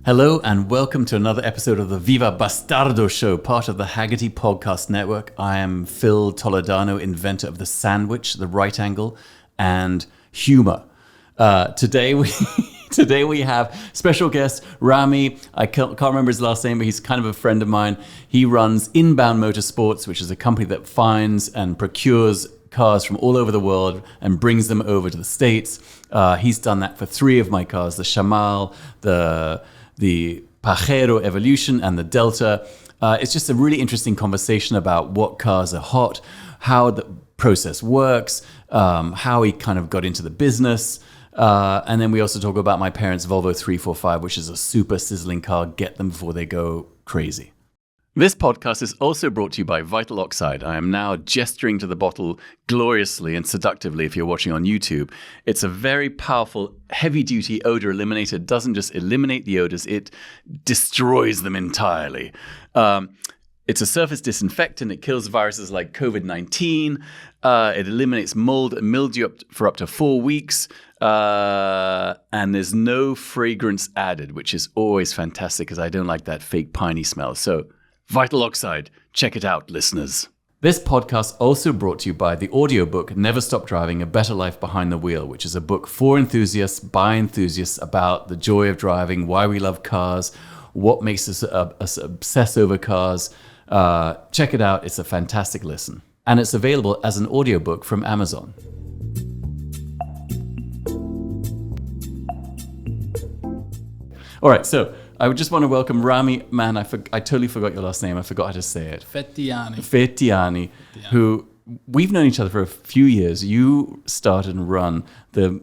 Hello and welcome to another episode of the Viva Bastardo show, part of the Hagerty podcast network. I am Phil Toledano, inventor of the sandwich, the right angle, and humor. Today we have special guest Rami. I can't remember his last name, but he's kind of a friend of mine. He runs Inbound Motorsports, which is a company that finds and procures cars from all over the world and brings them over to the States. He's done that for 3 of my cars, the Shamal, the Pajero Evolution, and the Delta. It's just a really interesting conversation about what cars are hot, how the process works, how he kind of got into the business. And then we also talk about my parents' Volvo 345, which is a super sizzling car. Get them before they go crazy. This podcast is also brought to you by Vital Oxide. I am now gesturing to the bottle gloriously and seductively if you're watching on YouTube. It's a very powerful, heavy-duty odor eliminator. It doesn't just eliminate the odors, it destroys them entirely. It's a surface disinfectant. It kills viruses like COVID-19. It eliminates mold and mildew for up to 4 weeks. And there's no fragrance added, which is always fantastic because I don't like that fake piney smell. So Vital Oxide. Check it out, listeners. This podcast also brought to you by the audiobook Never Stop Driving, A Better Life Behind the Wheel, which is a book for enthusiasts, by enthusiasts, about the joy of driving, why we love cars, what makes us obsess over cars. Check it out. It's a fantastic listen. And it's available as an audiobook from Amazon. All right, so I would just want to welcome Rami. Man, I totally forgot your last name. I forgot how to say it. Fetyani, who we've known each other for a few years. You started and run the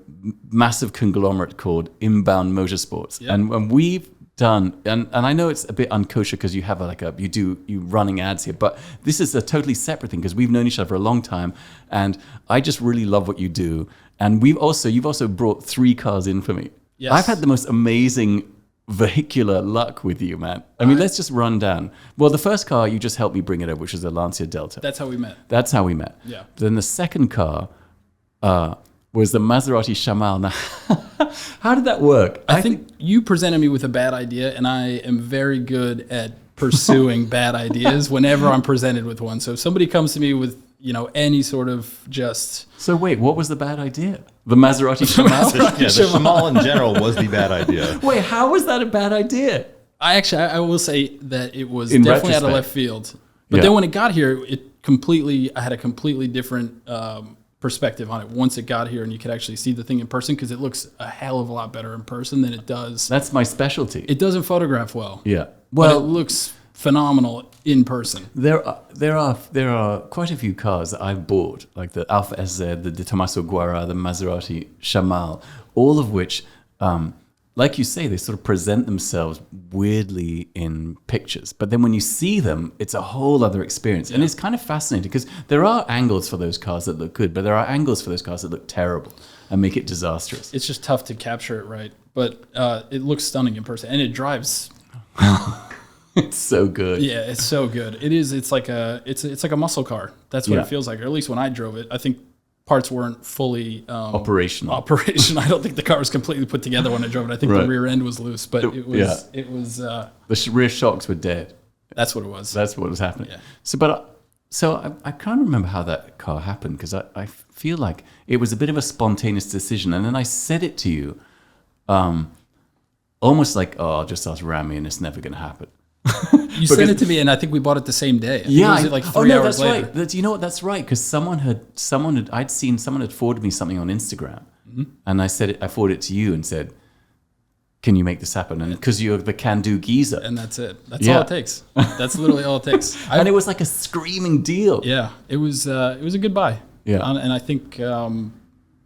massive conglomerate called Inbound Motorsports. Yep. And we've done, and I know it's a bit unkosher because you have you running ads here, but this is a totally separate thing because we've known each other for a long time, and I just really love what you do. And you've also brought 3 cars in for me. Yes. I've had the most amazing vehicular luck with you, man. I mean, let's just run down. Well, the first car, you just helped me bring it over, which was the Lancia Delta. That's how we met. Yeah. Then the second car was the Maserati Shamal. Now, how did that work? I think you presented me with a bad idea, and I am very good at pursuing bad ideas whenever I'm presented with one. So if somebody comes to me with, any sort of just... So wait, what was the bad idea? The Maserati Shamal? The Shamal in general was the bad idea. Wait, how was that a bad idea? I will say that it was definitely out of left field. But then when it got here, I had a completely different perspective on it once it got here, and you could actually see the thing in person because it looks a hell of a lot better in person than it does. That's my specialty. It doesn't photograph well. Yeah. Well, but it looks phenomenal in person. There are quite a few cars that I've bought, like the Alfa SZ, the Tommaso Guerra, the Maserati Shamal, all of which, like you say, they sort of present themselves weirdly in pictures. But then when you see them, it's a whole other experience. Yeah. And it's kind of fascinating because there are angles for those cars that look good, but there are angles for those cars that look terrible and make it disastrous. It's just tough to capture it right. But it looks stunning in person, and it drives... It's so good. Yeah, it's so good. It is. It's like a muscle car. That's what it feels like. Or at least when I drove it, I think parts weren't fully operational. I don't think the car was completely put together when I drove it. I think the rear end was loose, but it was. The rear shocks were dead. That's what it was. That's what was happening. Yeah. So I can't remember how that car happened because I feel like it was a bit of a spontaneous decision, and then I said it to you, almost like, I'll just ask Rami, and it's never going to happen. You sent it to me, and I think we bought it the same day. It was like 3 hours later. Right. You know what? That's right. Because someone had forwarded me something on Instagram, and I forwarded it to you and said, "Can you make this happen?" And because you're the can-do geezer, and that's it. That's all it takes. That's literally all it takes. And it was like a screaming deal. Yeah, it was a good buy. Yeah, and I think.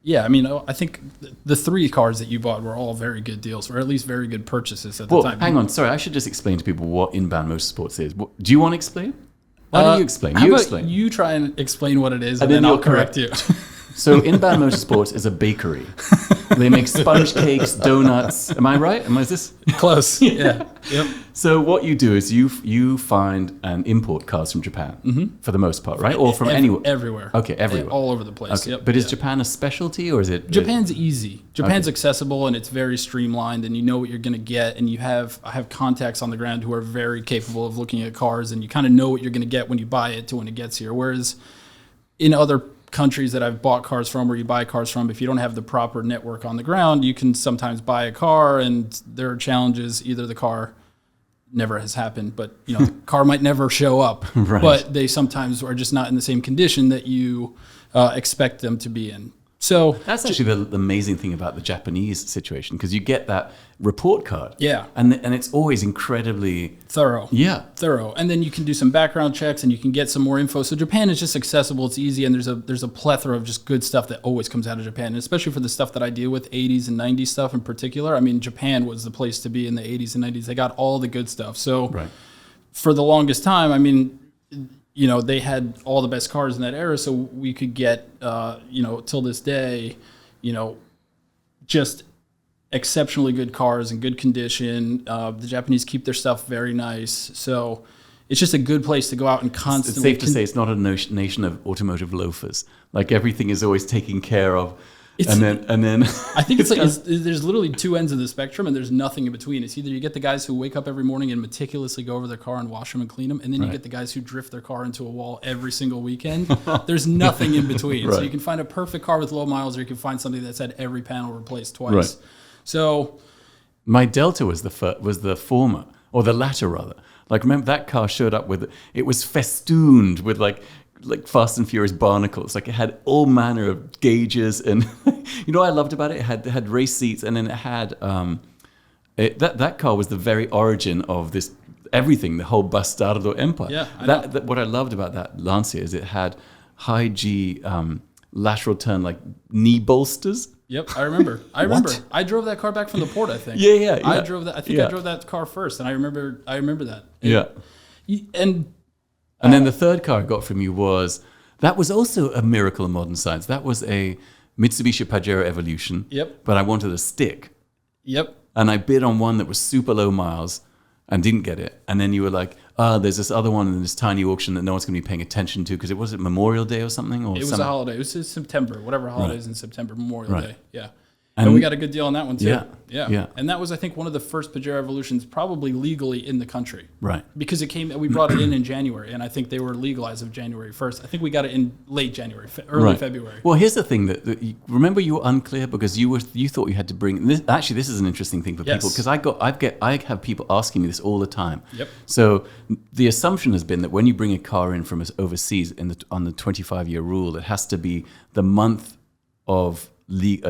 I think the 3 cars that you bought were all very good deals, or at least very good purchases at the time. Hang on. Sorry, I should just explain to people what Inbound Motorsports is. Do you want to explain? Why don't you explain? You try and explain what it is, and then I'll correct you. So Inbound Motorsports is a bakery They make sponge cakes, donuts. Am I right? Is this close? Yeah. Yep. So what you do is you find and import cars from Japan for the most part, right? Or from anywhere? Everywhere. Okay, everywhere. All over the place. Okay. Yep. But is Japan a specialty or is it? Japan's easy. Japan's accessible and it's very streamlined, and you know what you're going to get. And I have contacts on the ground who are very capable of looking at cars, and you kind of know what you're going to get when you buy it to when it gets here. Whereas in other countries that I've bought cars from or you buy cars from, if you don't have the proper network on the ground, you can sometimes buy a car and there are challenges. Either the car never has happened, but the car might never show up, right. But they sometimes are just not in the same condition that you expect them to be in. So that's actually the amazing thing about the Japanese situation, because you get that report card, and it's always incredibly thorough, thorough, and then you can do some background checks and you can get some more info. So Japan is just accessible, it's easy, and there's a plethora of just good stuff that always comes out of Japan, and especially for the stuff that I deal with, 80s and 90s stuff in particular. I mean, Japan was the place to be in the 80s and 90s. They got all the good stuff. So for the longest time, I mean, they had all the best cars in that era, so we could get, till this day, just exceptionally good cars in good condition. The Japanese keep their stuff very nice, so it's just a good place to go out and constantly. It's safe to say it's not a nation of automotive loafers. Like everything is always taken care of. And then I think it's like there's literally two ends of the spectrum, and there's nothing in between. It's either you get the guys who wake up every morning and meticulously go over their car and wash them and clean them, and then you get the guys who drift their car into a wall every single weekend. There's nothing in between. So you can find a perfect car with low miles, or you can find something that's had every panel replaced twice. Right. So my Delta was the former, or the latter rather. Like, remember that car showed up it was festooned with like Fast and Furious barnacles. Like, it had all manner of gauges, and what I loved about it? It had race seats, and then it had that car was the very origin of this everything, the whole Bastardo empire. Yeah, what I loved about that Lancia is it had high G lateral turn, like knee bolsters. Yep, I remember. I drove that car back from the port, I think. Yeah. I drove that. I think I drove that car first, and I remember that. And then the third car I got from you was also a miracle of modern science. That was a Mitsubishi Pajero Evolution. Yep. But I wanted a stick. Yep. And I bid on one that was super low miles and didn't get it. And then you were like, there's this other one in this tiny auction that no one's going to be paying attention to because it was Memorial Day or something? It was a holiday. It was in September, whatever holidays in September, Memorial Day. Yeah. And we got a good deal on that one too. Yeah. And that was, I think, one of the first Pajero Evolutions probably legally in the country. Right. Because we brought it in January, and I think they were legalized of January 1st. I think we got it in late January, early February. Well, here's the thing remember you were unclear because you thought you had to bring this. Actually, this is an interesting thing for people because I have people asking me this all the time. Yep. So the assumption has been that when you bring a car in from overseas on the 25-year rule, it has to be the month of.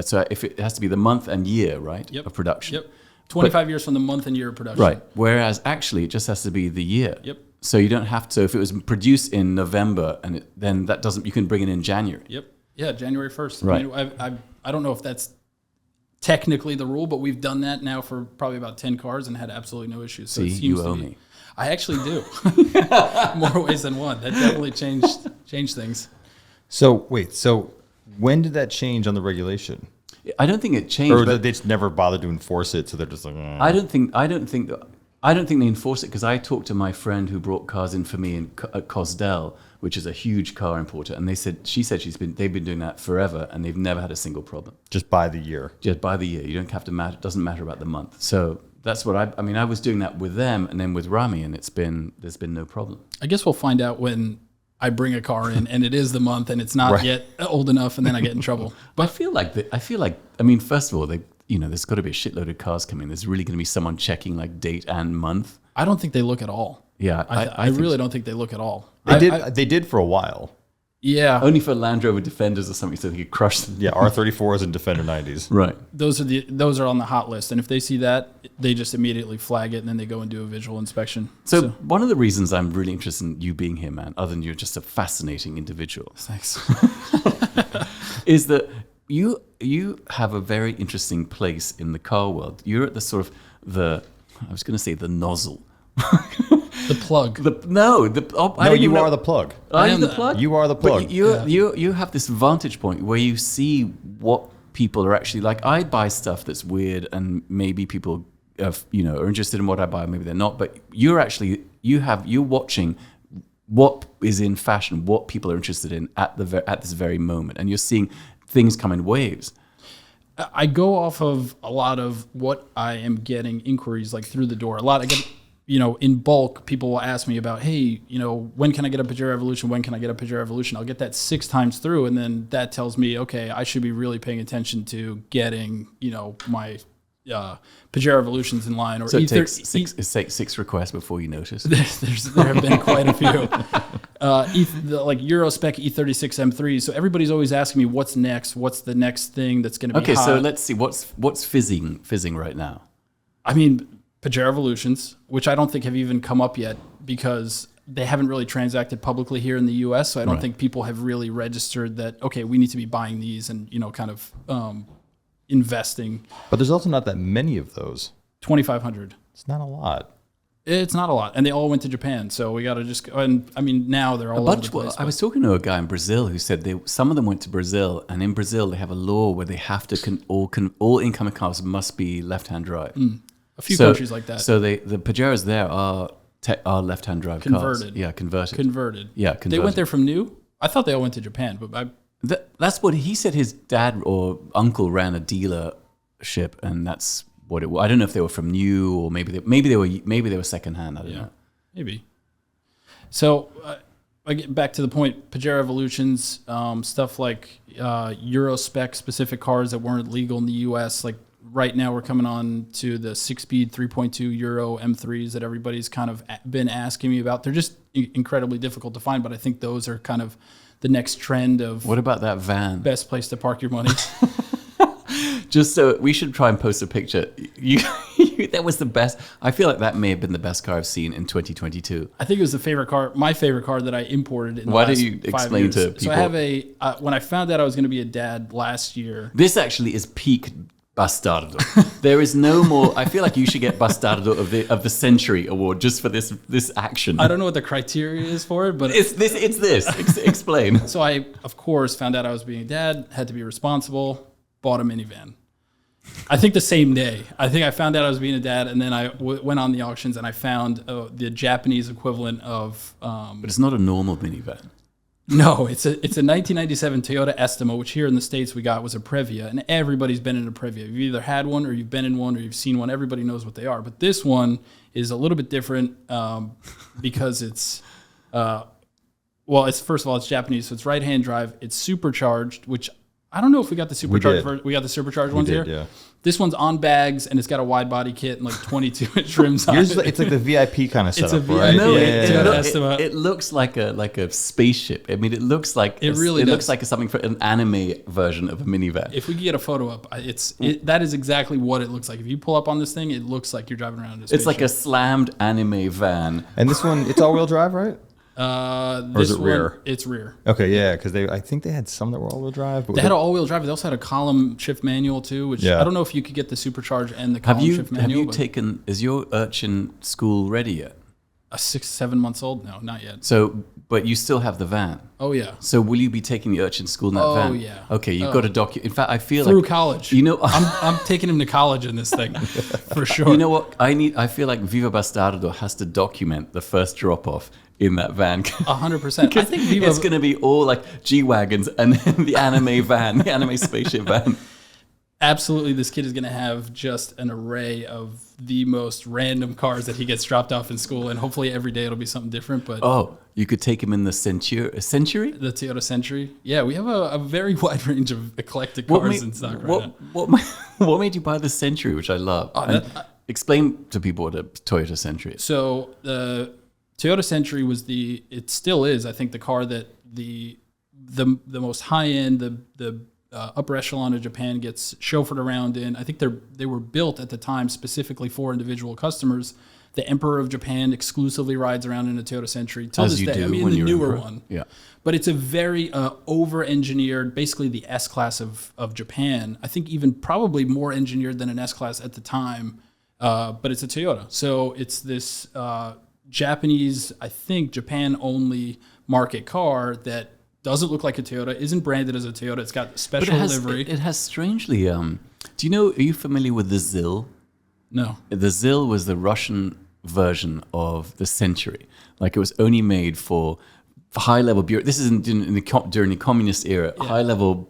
So if it has to be the month and year, right, of production. Yep. 25 years from the month and year of production. Right. Whereas actually it just has to be the year. Yep. So you don't have to. If it was produced in November, then that doesn't. You can bring it in January. Yep. Yeah, January 1st. Right. I mean, I don't know if that's technically the rule, but we've done that now for probably about 10 cars and had absolutely no issues. So See, you owe me. I actually do. More ways than one. That definitely changed things. So wait. When did that change on the regulation? I don't think it changed. Or did they just never bothered to enforce it, so they're just like... I don't think they enforce it because I talked to my friend who brought cars in for me at Cosdell, which is a huge car importer, and she said they've been doing that forever, and they've never had a single problem. Just by the year. Just by the year. You don't have to matter. It doesn't matter about the month. So that's what I was doing that with them, and then with Rami, and there's been no problem. I guess we'll find out when I bring a car in and it is the month and it's not yet old enough, and then I get in trouble. But I feel like first of all, there's got to be a shitload of cars coming. There's really going to be someone checking like date and month. I don't think they look at all. Yeah, I really don't think they look at all. They did for a while. Yeah. Only for Land Rover Defenders or something, so they could crush them. Yeah, R34s and Defender 90s. Right. Those are on the hot list, and if they see that, they just immediately flag it, and then they go and do a visual inspection. So one of the reasons I'm really interested in you being here, man, other than you're just a fascinating individual. Thanks. is that you have a very interesting place in the car world. You're at the sort of I was going to say the nozzle. The plug. You are the plug. Are you the plug? You are the plug. But you have this vantage point where you see what people are actually like, I buy stuff that's weird, and maybe people are interested in what I buy, maybe they're not. But you're watching what is in fashion, what people are interested in at this very moment, and you're seeing things come in waves. I go off of a lot of what I am getting inquiries like through the door. A lot I get, in bulk, people will ask me about, hey, when can I get a Pajero Evolution? When can I get a Pajero Evolution? I'll get that 6 times through, and then that tells me, okay, I should be really paying attention to getting, my Pajero Evolutions in line. Or so it takes six requests before you notice. There have been quite a few. Like Euro spec E36 M3. So everybody's always asking me, what's next? What's the next thing that's going to be hot? Okay, so let's see. What's fizzing right now? I mean, Pajero Evolutions, which I don't think have even come up yet because they haven't really transacted publicly here in the U.S. So I don't think people have really registered that, okay, we need to be buying these and, kind of investing. But there's also not that many of those. 2,500. It's not a lot. It's not a lot. And they all went to Japan. So we got to just go. And I mean, now they're all over the place. I was talking to a guy in Brazil who said some of them went to Brazil. And in Brazil, they have a law where they have to, all incoming cars must be left-hand drive. A few countries like that. So the Pajeros there are left-hand drive cars. Yeah, converted. Yeah, converted. They went there from new? I thought they all went to Japan. But that's what he said. His dad or uncle ran a dealership, and that's what it was. I don't know if they were from new or maybe they were secondhand. I don't know. Maybe. So I get back to the point. Pajero Evolutions, stuff like Euro spec specific cars that weren't legal in the U.S. Like right now, we're coming on to the 6-speed 3.2 Euro M3s that everybody's kind of been asking me about. They're just incredibly difficult to find, but I think those are kind of the next trend of. What about that van? Best place to park your money. Just so we should try and post a picture. That was the best. I feel like that may have been the best car I've seen in 2022. I think it was my favorite car that I imported in the Why last don't you 5 explain years. to people? So I have when I found out I was going to be a dad last year. This actually is peak Bastardo. There is no more. I feel like you should get Bastardo of the Century Award just for this action. I don't know what the criteria is for it, but it's this. Explain. So I, of course, found out I was being a dad, had to be responsible, bought a minivan. I think the same day. I think I found out I was being a dad, and then I went on the auctions and I found the Japanese equivalent of. But it's not a normal minivan. No, it's a 1997 Toyota Estima, which here in the States we got was a Previa, and everybody's been in a Previa. You've either had one or you've been in one or you've seen one. Everybody knows what they are. But this one is a little bit different because it's, first of all, it's Japanese, so it's right-hand drive. It's supercharged, which I don't know if we got the supercharged. We got the supercharged ones here. Yeah. This one's on bags, and it's got a wide body kit and like 22-inch rims on it. It's like the VIP kind of setup, it's a VIP, right? It looks like a spaceship. I mean, it looks like looks like something for an anime version of a minivan. If we could get a photo up, that is exactly what it looks like. If you pull up on this thing, it looks like you're driving around in a spaceship. It's like a slammed anime van. And this one, it's all-wheel drive, right? Or is it rear? It's rear. Okay, yeah, because I think they had some that were all-wheel drive. But they had an all-wheel drive. They also had a column shift manual too, which I don't know if you could get the supercharged and the column shift manual. Is your urchin school ready yet? 6-7 months old? No, not yet. So, but you still have the van. Oh yeah. So will you be taking the urchin school in that van? Oh yeah. Okay, you've got to document. In fact, I feel through like college. I'm taking him to college in this thing for sure. You know what? I feel like Viva Bastardo has to document the first drop off in that van. 100%. I think it's going to be all like G-Wagons and then the anime van, the anime spaceship van. Absolutely, this kid is going to have just an array of the most random cars that he gets dropped off in school, and hopefully every day it'll be something different. But you could take him in the Century? The Toyota Century. Yeah, we have a very wide range of eclectic cars in stock right now. What made you buy the Century, which I love? Explain to people what a Toyota Century is. So the Toyota Century it still is, I think, the car that the most high end, the upper echelon of Japan gets chauffeured around in. I think they were built at the time specifically for individual customers. The Emperor of Japan exclusively rides around in a Toyota Century till this day. I mean, the newer one. Yeah. But it's a very over-engineered, basically the S-Class of Japan. I think even probably more engineered than an S-Class at the time. But it's a Toyota. So it's this Japanese, I think, Japan-only market car that doesn't look like a Toyota, isn't branded as a Toyota. It's got special livery. It has strangely. Do you know? Are you familiar with the ZIL? No. The ZIL was the Russian version of the Century. Like, it was only made for high-level This is during the communist era. Yeah. High-level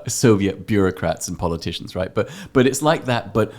Soviet bureaucrats and politicians, right? But it's like that. But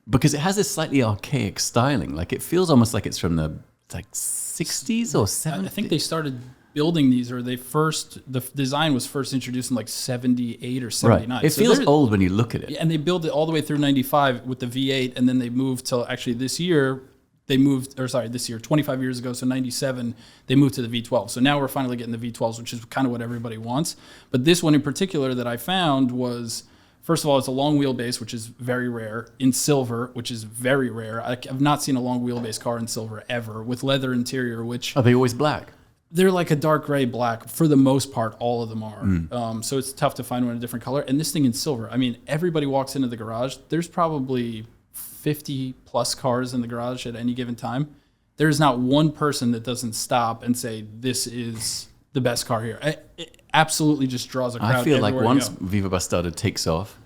because it has this slightly archaic styling, like it feels almost like it's from the 60s or 70s. I think they started building these, or the design was first introduced in like 78 or 79. Right. It feels old when you look at it. And they built it all the way through 95 with the V8, and then they moved till actually this year, 25 years ago, so 97, they moved to the V12. So now we're finally getting the V12s, which is kind of what everybody wants. But this one in particular that I found was, first of all, it's a long wheelbase, which is very rare, in silver, which is very rare. I've not seen a long wheelbase car in silver ever, with leather interior, which... Are they always black? They're like a dark gray black. For the most part, all of them are. So it's tough to find one in a different color. And this thing in silver, I mean, everybody walks into the garage. There's probably 50 plus cars in the garage at any given time. There's not one person that doesn't stop and say, this is the best car here. It absolutely just draws a crowd. I feel like once Viva Bastardo takes off,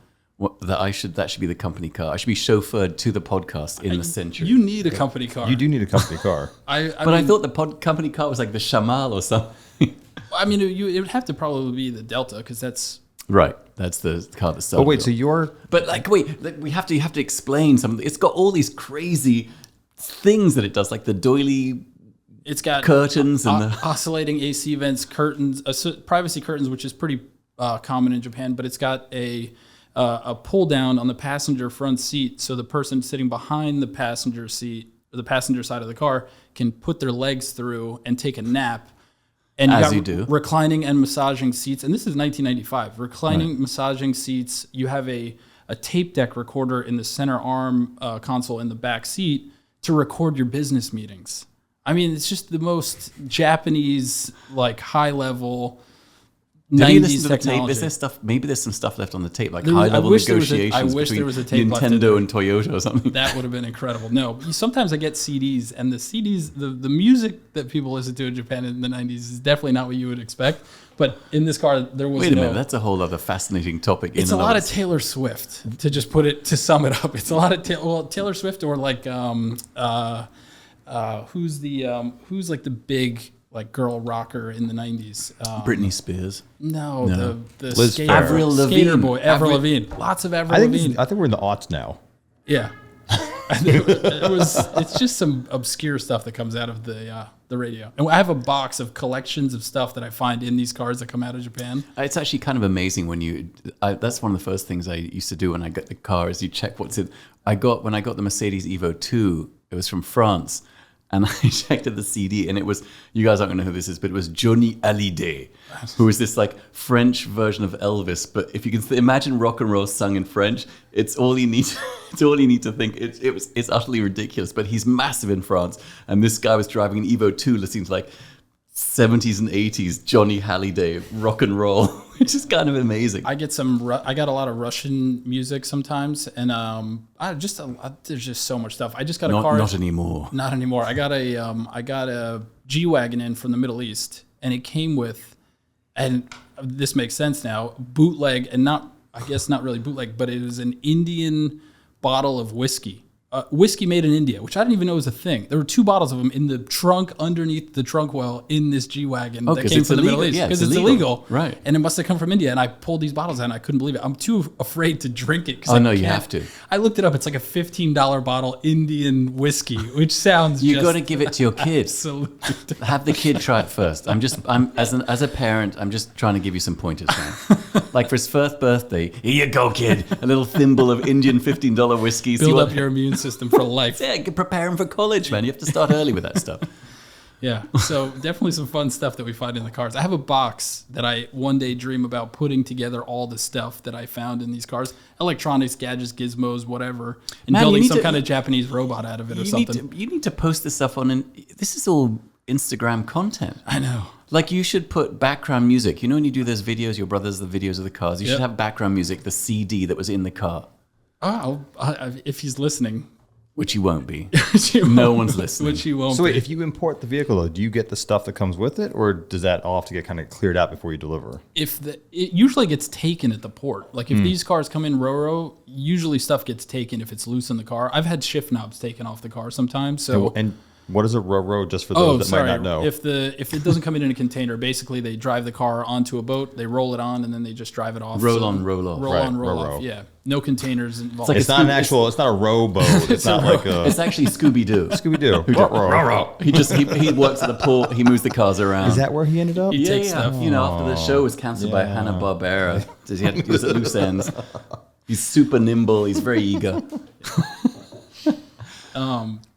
that should be the company car. I should be chauffeured to the podcast in the Century. You need a company car. You do need a company car. I thought the company car was like the Shamal or something. I mean, it would have to probably be the Delta, because that's... Right, that's the car that started. Oh wait, so we have to explain something. It's got all these crazy things that it does, like the doily. It's got curtains and the oscillating AC vents, curtains, privacy curtains, which is pretty common in Japan. But it's got a pull down on the passenger front seat, so the person sitting behind the passenger seat, or the passenger side of the car, can put their legs through and take a nap. And you do. Reclining and massaging seats. And this is 1995. Reclining, massaging seats. You have a tape deck recorder in the center arm console in the back seat to record your business meetings. I mean, it's just the most Japanese, like, high-level 90s technology. Is there stuff? Maybe there's some stuff left on the tape, like high-level negotiations. I wish there was a tape Nintendo and Toyota or something. That would have been incredible. No, sometimes I get CDs, and the CDs, the music that people listen to in Japan in the 90s is definitely not what you would expect. But in this car, there was Wait a minute, that's a whole other fascinating topic. It's a lot of Taylor Swift, to sum it up. It's a lot of Taylor Swift, or like who's like the big, like, girl rocker in the 90s? Britney Spears. No. The Liz skater, Avril Lavigne. Skater boy, Avril Lavigne. Lots of Avril Lavigne. I think we're in the aughts now. Yeah. It's just some obscure stuff that comes out of the radio. And I have a box of collections of stuff that I find in these cars that come out of Japan. It's actually kind of amazing when that's one of the first things I used to do when I got the car, is you check what's in. When I got the Mercedes Evo 2, it was from France. And I checked at the CD, and it was, you guys aren't going to know who this is, but it was Johnny Hallyday, who was this like French version of Elvis. But if you can imagine rock and roll sung in French, it's all you need. It's all you need to think. It's utterly ridiculous. But he's massive in France, and this guy was driving an Evo 2, listening to like 70s and 80s Johnny Hallyday rock and roll, which is kind of amazing. I got a lot of Russian music sometimes, and there's just so much stuff. I just got a car. Not anymore. Not anymore. I got a G-Wagon in from the Middle East, and it came with, and this makes sense now, bootleg, and not really bootleg, but it was an Indian bottle of whiskey. Whiskey made in India, which I didn't even know was a thing. There were 2 bottles of them in the trunk underneath the trunk well in this G-Wagon that came from the Middle East. Because it's illegal. Right. And it must have come from India. And I pulled these bottles out, and I couldn't believe it. I'm too afraid to drink it. Oh, no, you have to. I looked it up. It's like a $15 bottle Indian whiskey, which sounds You got to give it to your kid. Absolutely. Have the kid try it first. As a parent, I'm just trying to give you some pointers now. Like for his first birthday, here you go, kid. A little thimble of Indian $15 whiskey. Build up your immune system for life. Yeah, prepare him for college, man. You have to start early with that stuff. Yeah, so definitely some fun stuff that we find in the cars. I have a box that I one day dream about putting together all the stuff that I found in these cars. Electronics, gadgets, gizmos, whatever. And building some kind of Japanese robot out of it or something. You need to post this stuff on. This is all Instagram content. I know. Like, you should put background music. You know when you do those videos, your brothers, the videos of the cars, you should have background music, the CD that was in the car. Oh, if he's listening. Which you won't be. No one's listening. Which you won't So wait, be. if you import the vehicle, though, do you get the stuff that comes with it, or does that all have to get kind of cleared out before you deliver? It usually gets taken at the port. Like if these cars come in row, usually stuff gets taken if it's loose in the car. I've had shift knobs taken off the car sometimes. So And what is a row, just for those that might not know? If it doesn't come in a container, basically they drive the car onto a boat, they roll it on, and then they just drive it off. Roll on, roll off. Roll Right, on, roll row. off. Yeah, no containers involved. like It's not an actual. It's not a rowboat. It's not like a It's actually Scooby Doo. Scooby Doo. He works at the port. He moves the cars around. Is that where he ended up? He takes stuff. You know, after the show was cancelled by Hanna-Barbera, he was at loose ends. He's super nimble. He's very eager.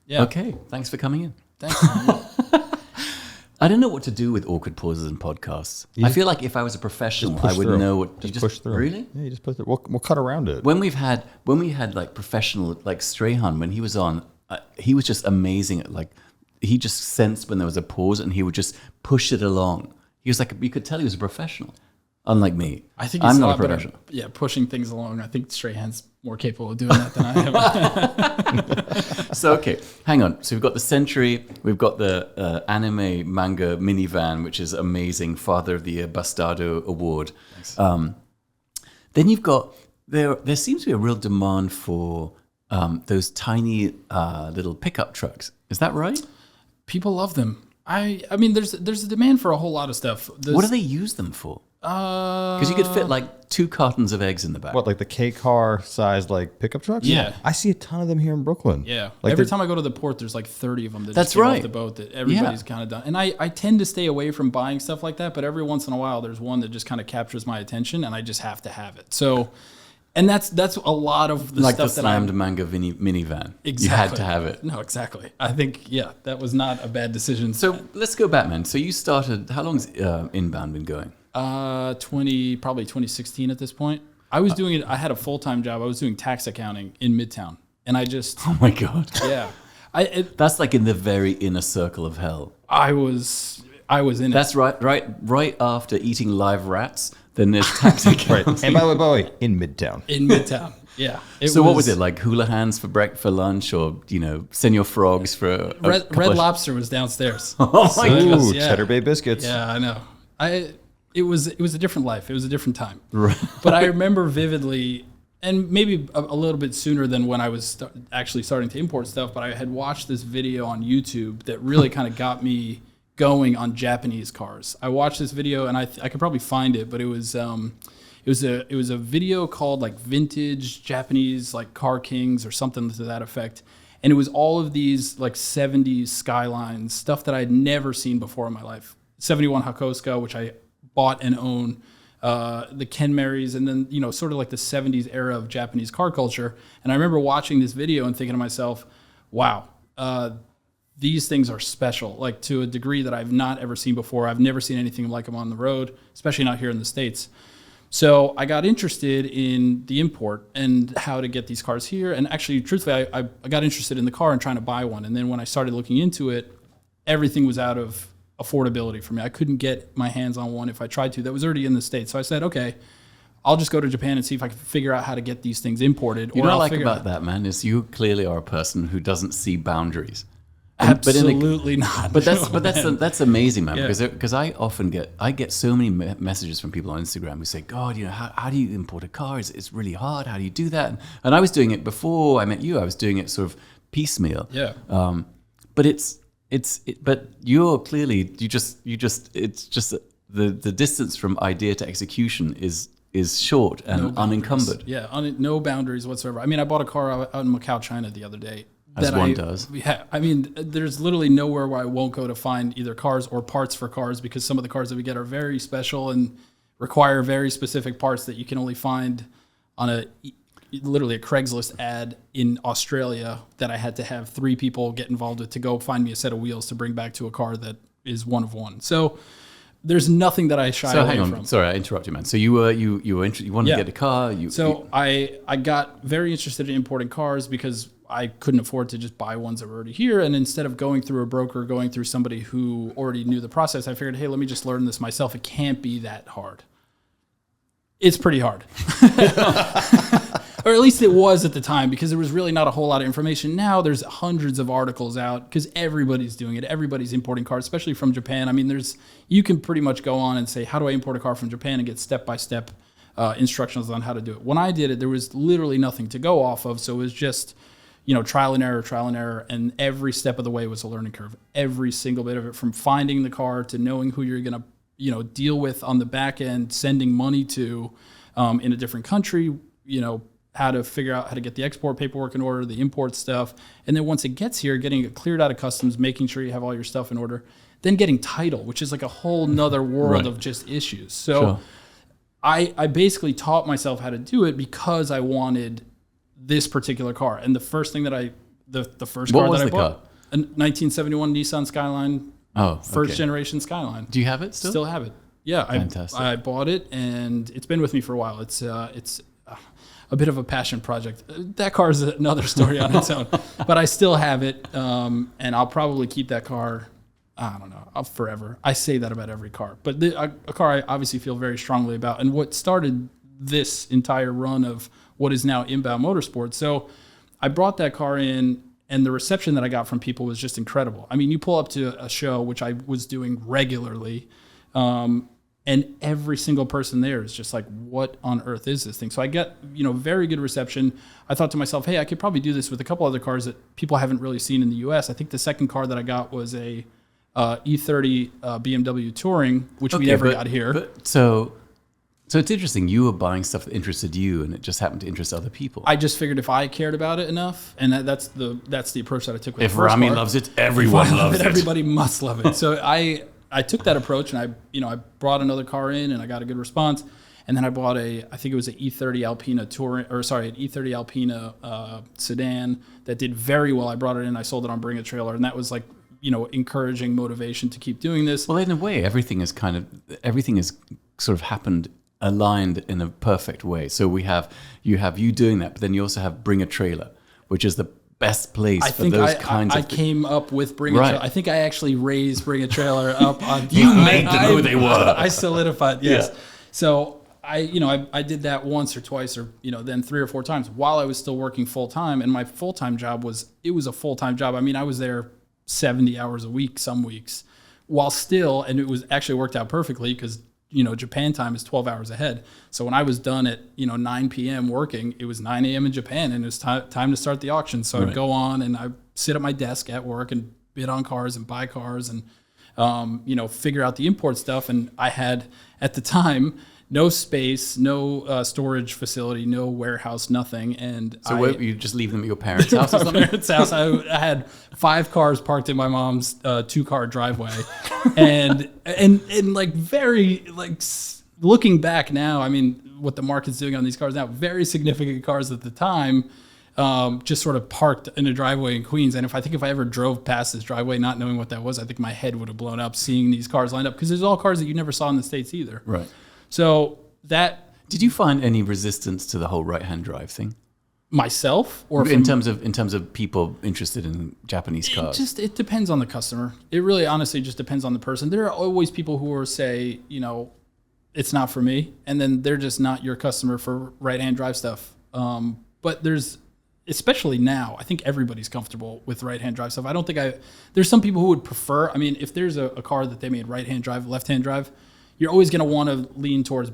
Yeah. Okay, thanks for coming in. Thanks. I don't know what to do with awkward pauses in podcasts. I feel like if I was a professional, I would know what. Just push through. Really? Yeah, you just push through. We'll cut around it. When we had like professional, like Strahan, when he was on, he was just amazing at like, he just sensed when there was a pause and he would just push it along. He was like, you could tell he was a professional, unlike me. I think he's I'm a not lot a professional. better. Yeah, pushing things along. I think Strahan's more capable of doing that than I am. So, okay, hang on. So we've got the Century, we've got the anime manga minivan, which is amazing, Father of the Year Bastardo Award. Then you've got, there seems to be a real demand for those tiny little pickup trucks. Is that right? People love them. I mean, there's a demand for a whole lot of stuff. What do they use them for? Because you could fit like 2 cartons of eggs in the back. What, like the K car size like pickup trucks? Yeah. I see a ton of them here in Brooklyn. Yeah. Like Every time I go to the port, there's like 30 of them that That's just get right. off the boat that everybody's kind of done. And I tend to stay away from buying stuff like that, but every once in a while there's one that just kind of captures my attention and I just have to have it. So, and that's a lot of the like stuff the that I'm... slammed manga minivan. Exactly. You had to have it. No, exactly. I think, yeah, that was not a bad decision. So let's go back, man. So you started, how long's Inbound been going? Probably 2016 at this point. I was doing it. I had a full-time job. I was doing tax accounting in Midtown, and I just Oh my God. yeah, That's like in the very inner circle of hell. I was in it. That's right after eating live rats, then there's tax accounting. Right. And by the way, in Midtown. In Midtown. Yeah. So what was it, like hula hands for lunch, or, you know, Senor Frogs for a Red couple of- Lobster was downstairs. Oh my So it God. was- Ooh, Cheddar Bay biscuits. Yeah, I know. It was a different life. It was a different time. Right. But I remember vividly, and maybe a little bit sooner than when I was actually starting to import stuff, but I had watched this video on YouTube that really kind of got me going on Japanese cars. I watched this video, and I could probably find it, but it was a video called like Vintage Japanese like Car Kings or something to that effect. And it was all of these like 70s Skylines, stuff that I'd never seen before in my life. 71 Hakosuka, which I bought and own, the Ken Marys, and then, you know, sort of like the 70s era of Japanese car culture. And I remember watching this video and thinking to myself, wow, these things are special, like to a degree that I've not ever seen before. I've never seen anything like them on the road, especially not here in the States. So I got interested in the import and how to get these cars here. And actually, truthfully, I got interested in the car and trying to buy one. And then when I started looking into it, everything was out of affordability for me. I couldn't get my hands on one if I tried to. That was already in the States. So I said, okay, I'll just go to Japan and see if I can figure out how to get these things imported. You know what I like about that, man, is you clearly are a person who doesn't see boundaries. Absolutely not. But that's amazing, man. Yeah. Because I get so many messages from people on Instagram who say, God, you know, how do you import a car? It's really hard. How do you do that? And I was doing it before I met you. I was doing it sort of piecemeal. Yeah. But you're clearly it's just the distance from idea to execution is short and unencumbered. Yeah, no boundaries whatsoever. I mean, I bought a car out in Macau, China the other day. As one does. Yeah, I mean, there's literally nowhere where I won't go to find either cars or parts for cars, because some of the cars that we get are very special and require very specific parts that you can only find on literally a Craigslist ad in Australia that I had to have 3 people get involved with to go find me a set of wheels to bring back to a car that is one of one. So there's nothing that I shy away from. Sorry, I interrupted you, man. So you wanted to get a car. I got very interested in importing cars because I couldn't afford to just buy ones that were already here. And instead of going through a broker, going through somebody who already knew the process, I figured, hey, let me just learn this myself. It can't be that hard. It's pretty hard. Or at least least it was at the time, because there was really not a whole lot of information. Now there's hundreds of articles out because everybody's doing it. Everybody's importing cars, especially from Japan. I mean, you can pretty much go on and say, how do I import a car from Japan, and get step-by-step instructions on how to do it. When I did it, there was literally nothing to go off of. So it was just, trial and error. And every step of the way was a learning curve. Every single bit of it, from finding the car to knowing who you're going to, deal with on the back end, sending money to in a different country, how to figure out how to get the export paperwork in order, the import stuff. And then once it gets here, getting it cleared out of customs, making sure you have all your stuff in order, then getting title, which is like a whole nother world of just issues. So sure. I basically taught myself how to do it because I wanted this particular car. And the first thing that the first car that I bought, a 1971 Nissan Skyline, first generation Skyline. Do you have it still? Still have it. Yeah. Fantastic. I bought it, and it's been with me for a while. It's a bit of a passion project. That car is another story on its own, but I still have it. And I'll probably keep that car, I don't know, forever. I say that about every car, but a car I obviously feel very strongly about, and what started this entire run of what is now Inbound Motorsports. So I brought that car in, and the reception that I got from people was just incredible. I mean, you pull up to a show, which I was doing regularly, and every single person there is just like, what on earth is this thing? So I get, very good reception. I thought to myself, hey, I could probably do this with a couple other cars that people haven't really seen in the US. I think the second car that I got was a E30 BMW Touring, which we never got here. So it's interesting. You were buying stuff that interested you, and it just happened to interest other people. I just figured if I cared about it enough, and that's the approach that I took with the first Rami car. loves it, everyone loves it. Everybody must love it. So I took that approach, and I brought another car in, and I got a good response. And then I bought I think it was an E30 Alpina an E30 Alpina sedan that did very well. I brought it in, I sold it on Bring a Trailer, and that was like, encouraging motivation to keep doing this. Well, in a way, everything is sort of happened aligned in a perfect way. So you have you doing that, but then you also have Bring a Trailer, which is the best place for those kinds of things. I came up with Bring a Trailer. I think I actually raised Bring a Trailer up on... You made them who they were. I solidified, yes. Yeah. So I did that once or twice, or then 3 or 4 times while I was still working full time. And my full time job was a full time job. I mean, I was there 70 hours a week some weeks, while still, and it was actually worked out perfectly because Japan time is 12 hours ahead. So when I was done at 9 p.m. working, it was 9 a.m. in Japan, and it was time to start the auction. So I'd go on and I sit at my desk at work and bid on cars and buy cars and figure out the import stuff. And I had at the time no space, no storage facility, no warehouse, nothing. And so you just leave them at your parents' house or something? My parents' house. I had 5 cars parked in my mom's 2-car driveway, and like very like looking back now, I mean, what the market's doing on these cars now, very significant cars at the time, just sort of parked in a driveway in Queens. And if I ever drove past this driveway not knowing what that was, I think my head would have blown up seeing these cars lined up, because there's all cars that you never saw in the States either. Right. So did you find any resistance to the whole right-hand drive thing? Myself, or in terms of people interested in Japanese cars? It depends on the customer. It really honestly just depends on the person. There are always people who will say, it's not for me, and then they're just not your customer for right-hand drive stuff. But especially now, I think everybody's comfortable with right-hand drive stuff. I don't think there's some people who would prefer, I mean, if there's a car that they made right-hand drive, left-hand drive, you're always going to want to lean towards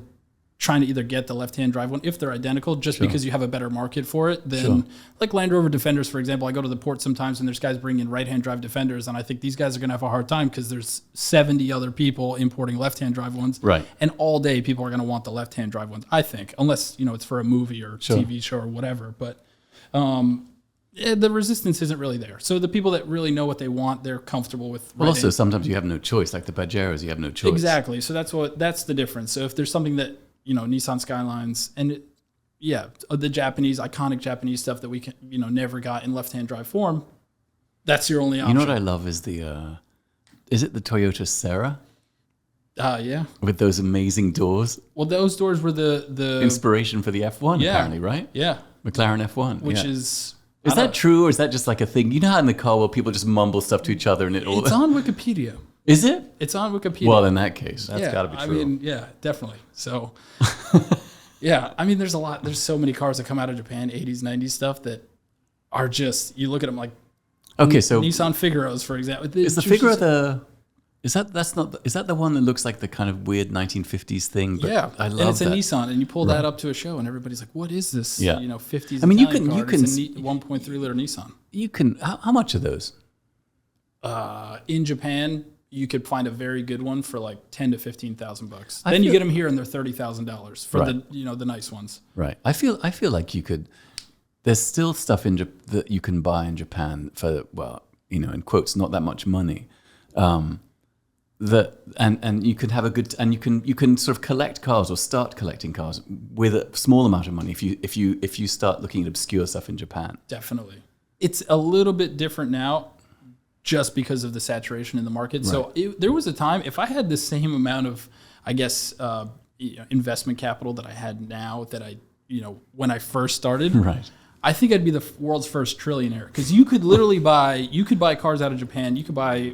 trying to either get the left-hand drive one if they're identical, just because you have a better market for it than like Land Rover Defenders, for example. I go to the port sometimes and there's guys bringing in right-hand drive Defenders, and I think these guys are going to have a hard time because there's 70 other people importing left-hand drive ones. Right. And all day people are going to want the left-hand drive ones, I think, unless, it's for a movie or TV show or whatever. But the resistance isn't really there. So the people that really know what they want, they're comfortable with. Well, also sometimes you have no choice, like the Pajeros, you have no choice. Exactly. So that's the difference. So if there's something that, Nissan Skylines and the iconic Japanese stuff that we can, never got in left-hand drive form, that's your only option. You know what I love is is it the Toyota Serra? Yeah. With those amazing doors. Well, those doors were the inspiration for the F1, apparently, right? Yeah. McLaren F1. Which is... Is that true, or is that just like a thing? You know how in the car where people just mumble stuff to each other and it all... It's on Wikipedia. Is it? It's on Wikipedia. Well, in that case. That's got to be true. I mean, yeah, definitely. So Yeah, I mean, there's so many cars that come out of Japan, 80s, 90s stuff that are just, you look at them like, okay, so Nissan Figaros, for example. Is the Figaro is that the one that looks like the kind of weird 1950s thing? But yeah, I love and it's that. a Nissan, and you pull that up to a show, and everybody's like, "What is this?" Yeah. 50s. I mean, Italian you car. can It's a 1.3 liter Nissan. You can. How much are those? In Japan, you could find a very good one for like $10,000 to $15,000. Then you get them here, and they're $30,000 for the nice ones. Right. I feel like you could. There's still stuff that you can buy in Japan for, well, in quotes, not that much money. And you can have a good, and you can sort of collect cars or start collecting cars with a small amount of money if you start looking at obscure stuff in Japan. Definitely, it's a little bit different now, just because of the saturation in the market. Right. So there was a time, if I had the same amount of, I guess, investment capital that I had now, that I when I first started, right. I think I'd be the world's first trillionaire, because you could literally buy cars out of Japan. You could buy,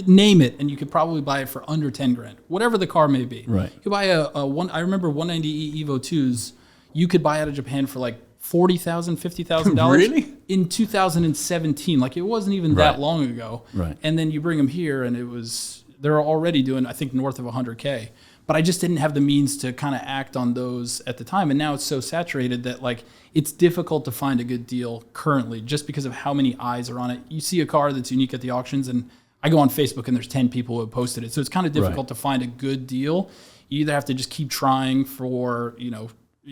name it, and you could probably buy it for under 10 grand, whatever the car may be. Right. You could buy I remember 190e Evo 2s, you could buy out of Japan for like $40,000, $50,000. Really? In 2017. Like, it wasn't even that long ago. Right. And then you bring them here, and they're already doing, I think, north of 100K. But I just didn't have the means to kind of act on those at the time. And now it's so saturated that, like, it's difficult to find a good deal currently, just because of how many eyes are on it. You see a car that's unique at the auctions, and I go on Facebook and there's 10 people who have posted it. So it's kind of difficult to find a good deal. You either have to just keep trying for,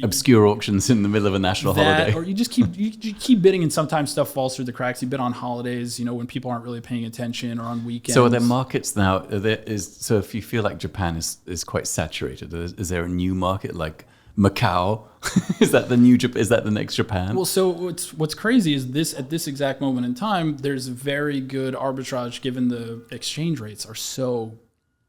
obscure auctions in the middle of a national holiday, or you just keep bidding, and sometimes stuff falls through the cracks. You bid on holidays, when people aren't really paying attention, or on weekends. So are there markets now? So if you feel like Japan is quite saturated, is there a new market like Macau? Is that the next Japan? Well, so what's crazy is at this exact moment in time, there's very good arbitrage, given the exchange rates are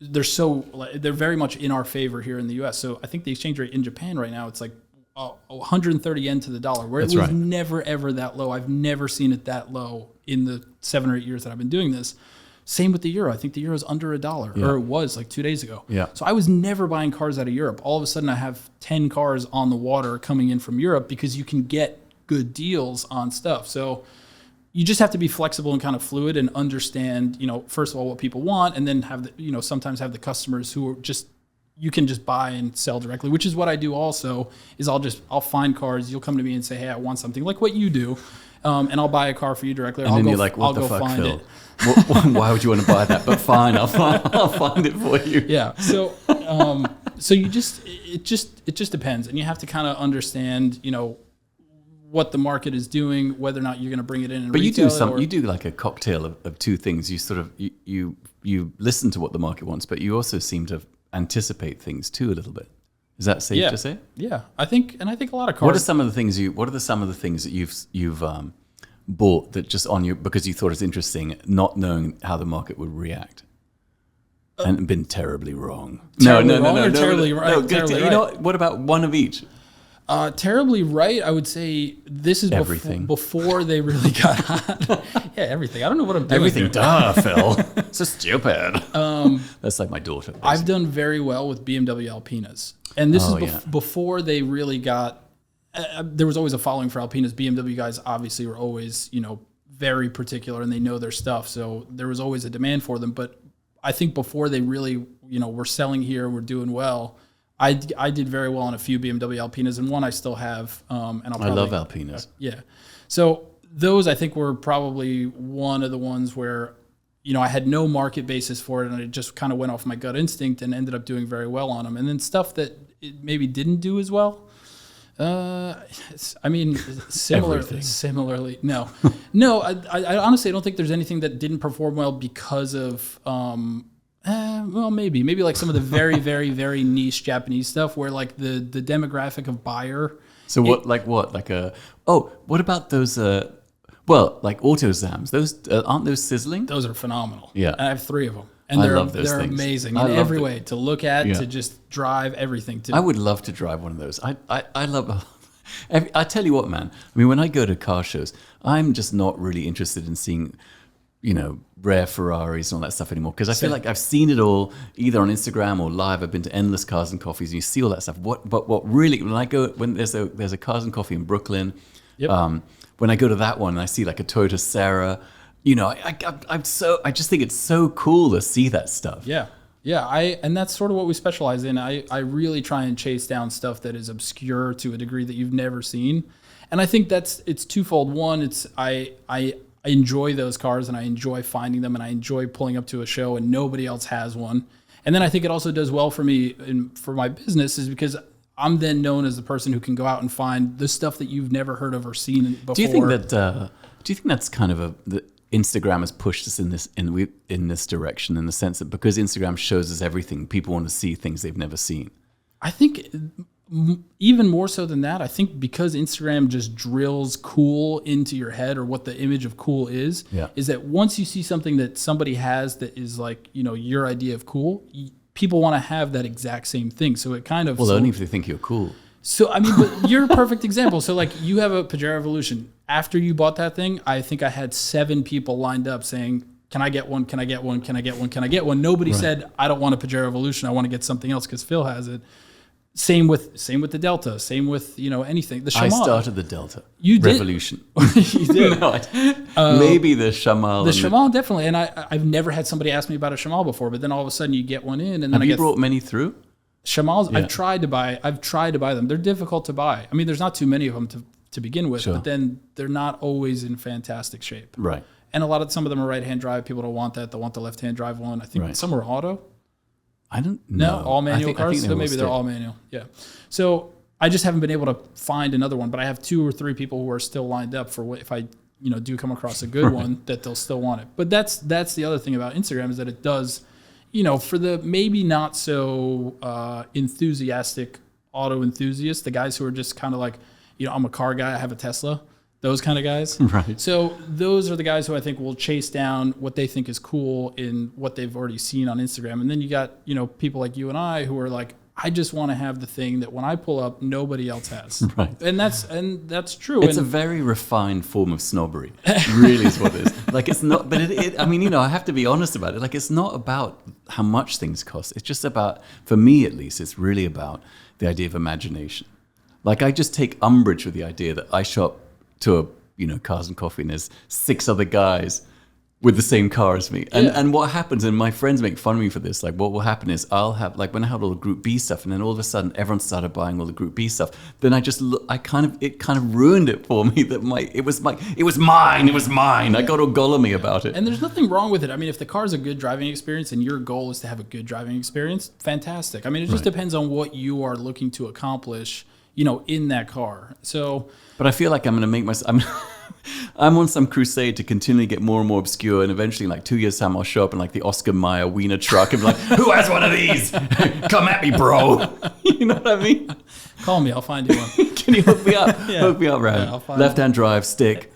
they're very much in our favor here in the U.S. So I think the exchange rate in Japan right now, it's like 130 yen to the dollar, where it was never ever that low. I've never seen it that low in the 7 or 8 years that I've been doing this. Same with the euro. I think the euro is under $1, or it was like 2 days ago. Yeah. So I was never buying cars out of Europe. All of a sudden, I have 10 cars on the water coming in from Europe, because you can get good deals on stuff. So you just have to be flexible and kind of fluid, and understand, first of all, what people want, and then have sometimes have the customers who are you can just buy and sell directly, which is what I do also. Is I'll find cars. You'll come to me and say, hey, I want something, like what you do. And I'll buy a car for you directly. And then you're like, what the fuck, Phil? Why would you want to buy that? But fine, I'll find it for you. Yeah. So, so it just depends, and you have to kind of understand, what the market is doing, whether or not you're going to bring it in. And but you do like a cocktail of two things. You sort of you listen to what the market wants, but you also seem to anticipate things too a little bit. Is that safe to say? Yeah, I think a lot of cars. What are some of the things that you've bought that just on you because you thought it's interesting, not knowing how the market would react, and been terribly wrong? Terribly right. You know what about one of each? Terribly right. I would say this is everything before they really got hot. Yeah, everything. I don't know what I'm doing. Everything, duh, Phil. So stupid. That's like my daughter. Basically. I've done very well with BMW Alpinas, and this is before they really got. There was always a following for Alpinas. BMW guys obviously were always, very particular, and they know their stuff. So there was always a demand for them. But I think before they really, were selling here, were doing well. I did very well on a few BMW Alpinas, and one I still have. And I love Alpinas. Yeah. So those, I think, were probably one of the ones where, I had no market basis for it, and I just kind of went off my gut instinct and ended up doing very well on them. And then stuff that it maybe didn't do as well. Similarly, no. I honestly don't think there's anything that didn't perform well because of, well, maybe like some of the very, very, very niche Japanese stuff where like the demographic of buyer. So what about those, like AutoZams, those, aren't those sizzling? Those are phenomenal. Yeah. I have 3 of them. And I love those they're things. Amazing in every way, to look at, to just drive, everything. I would love to drive one of those. I love. I tell you what, man. I mean, when I go to car shows, I'm just not really interested in seeing rare Ferraris and all that stuff anymore, because I feel like I've seen it all either on Instagram or live. I've been to endless Cars and Coffees, and you see all that stuff. But what really, when there's a Cars and Coffee in Brooklyn, when I go to that one and I see like a Toyota Serra, I just think it's so cool to see that stuff. Yeah, and that's sort of what we specialize in. I really try and chase down stuff that is obscure to a degree that you've never seen. And I think it's twofold. One, it's I enjoy those cars and I enjoy finding them and I enjoy pulling up to a show and nobody else has one. And then I think it also does well for me and for my business is because I'm then known as the person who can go out and find the stuff that you've never heard of or seen before. Do you think that's kind of the Instagram has pushed us in this direction, in the sense that because Instagram shows us everything, people want to see things they've never seen? I think even more so than that, I think because Instagram just drills cool into your head, or what the image of cool is that once you see something that somebody has that is like, your idea of cool, people want to have that exact same thing. So it kind of... Well, only if they think you're cool. So, I mean, but you're a perfect example. So, like, you have a Pajero Evolution. After you bought that thing, I think I had 7 people lined up saying, can I get one? Can I get one? Can I get one? Can I get one? Nobody said, I don't want a Pajero Evolution. I want to get something else because Phil has it. Same with the Delta. Same with, anything. The Shamal. I started the Delta. You did? Revolution. You did? No, maybe the Shamal. The Shamal, definitely. And I've never had somebody ask me about a Shamal before, but then all of a sudden you get one in. And then Have you brought many through? Shamals, yeah. I've tried to buy them. They're difficult to buy. I mean, there's not too many of them to begin with, but then they're not always in fantastic shape. Right. And some of them are right-hand drive. People don't want that. They want the left-hand drive one. I think some are auto. I don't know. No, all manual cars. So maybe they're all manual. Yeah. So I just haven't been able to find another one, but I have 2 or 3 people who are still lined up for if I do come across a good one, that they'll still want it. But that's the other thing about Instagram is that it does. For the maybe not so enthusiastic auto enthusiasts, the guys who are just kind of like, I'm a car guy, I have a Tesla, those kind of guys. Right. So those are the guys who I think will chase down what they think is cool in what they've already seen on Instagram. And then you got, people like you and I who are like, I just want to have the thing that when I pull up, nobody else has. Right. And that's true. It's a very refined form of snobbery. Really is what it is. Like it's not, but I have to be honest about it. Like it's not about how much things cost. It's just about, for me at least, it's really about the idea of imagination. Like I just take umbrage with the idea that I show up to a, Cars and Coffee and there's 6 other guys with the same car as me. And what happens, and my friends make fun of me for this, like what will happen is I'll have, like when I had all the Group B stuff and then all of a sudden everyone started buying all the Group B stuff, then it kind of ruined it for me that it was mine. I got all Gollum-y about it. And there's nothing wrong with it. I mean, if the car's a good driving experience and your goal is to have a good driving experience, fantastic. I mean, it just depends on what you are looking to accomplish, in that car. So, but I feel like I'm going to make I'm on some crusade to continually get more and more obscure, and eventually in like 2 years' time I'll show up in like the Oscar Mayer wiener truck and be like, who has one of these? Come at me, bro. You know what I mean? Call me, I'll find you one. Can you hook me up? Yeah. Hook me up, Ryan. Yeah, left-hand drive, stick.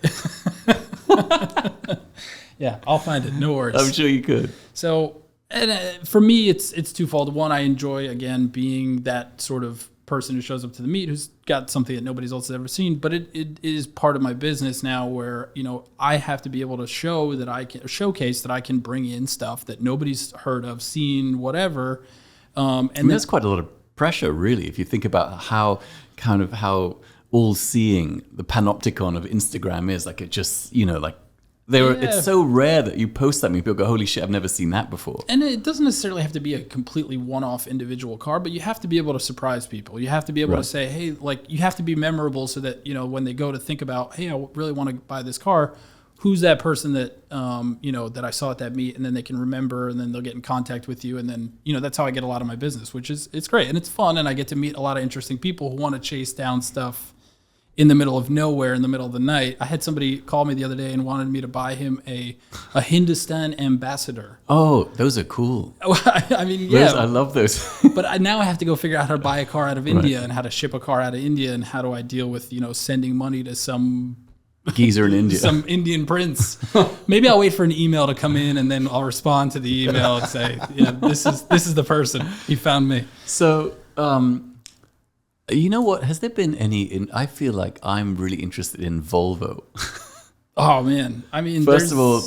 Yeah, I'll find it. No worries. I'm sure you could. So, and for me, it's twofold. One, I enjoy, again, being that sort of person who shows up to the meet who's got something that nobody else has ever seen, but it is part of my business now where I have to be able to showcase that I can bring in stuff that nobody's heard of, seen, whatever. And that's quite a lot of pressure, really, if you think about how all-seeing the panopticon of Instagram is. Like it just it's so rare that you post that and people go, holy shit, I've never seen that before. And it doesn't necessarily have to be a completely one-off individual car, but you have to be able to surprise people. You have to be able to say, hey, like you have to be memorable so that, when they go to think about, hey, I really want to buy this car, who's that person that, that I saw at that meet, and then they can remember, and then they'll get in contact with you. And then, that's how I get a lot of my business, which is, it's great. And it's fun. And I get to meet a lot of interesting people who want to chase down stuff in the middle of nowhere, in the middle of the night. I had somebody call me the other day and wanted me to buy him a Hindustan Ambassador. Oh, those are cool. I mean, yeah. I love those. But now I have to go figure out how to buy a car out of India and how to ship a car out of India and how do I deal with, sending money to some geezer in India. Some Indian prince. Maybe I'll wait for an email to come in and then I'll respond to the email and say, yeah, this is the person. He found me. So, you know what? Has there been any? I feel like I'm really interested in Volvo. Oh man, I mean, first of all,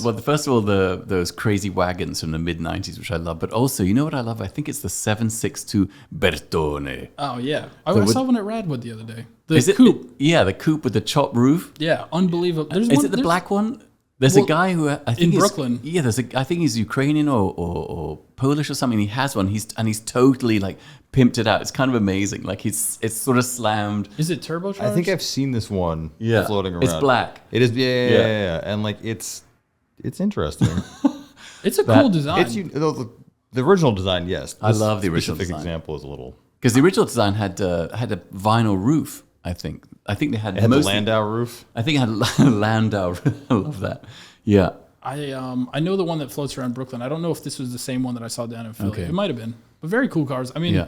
those crazy wagons from the mid '90s, which I love, but also, you know what I love? I think it's the 762 Bertone. Oh yeah, I saw one at Radwood the other day. The coupe. Yeah, the coupe with the chopped roof. Yeah, unbelievable. Is it the black one? There's a guy who I think in Brooklyn. Yeah, I think he's Ukrainian or Polish or something. He has one. He's totally like pimped it out. It's kind of amazing. Like it's sort of slammed. Is it turbocharged? I think I've seen this one floating around. It's black. It is. Yeah. And like it's interesting. It's a cool design. It's the original design. Yes, I love the original design. Example is a little because the original design had a vinyl roof. I think they had the Landau roof. I think it had a Landau. I love that. Yeah. I know the one that floats around Brooklyn. I don't know if this was the same one that I saw down in Philly. Okay. It might have been, but very cool cars. I mean,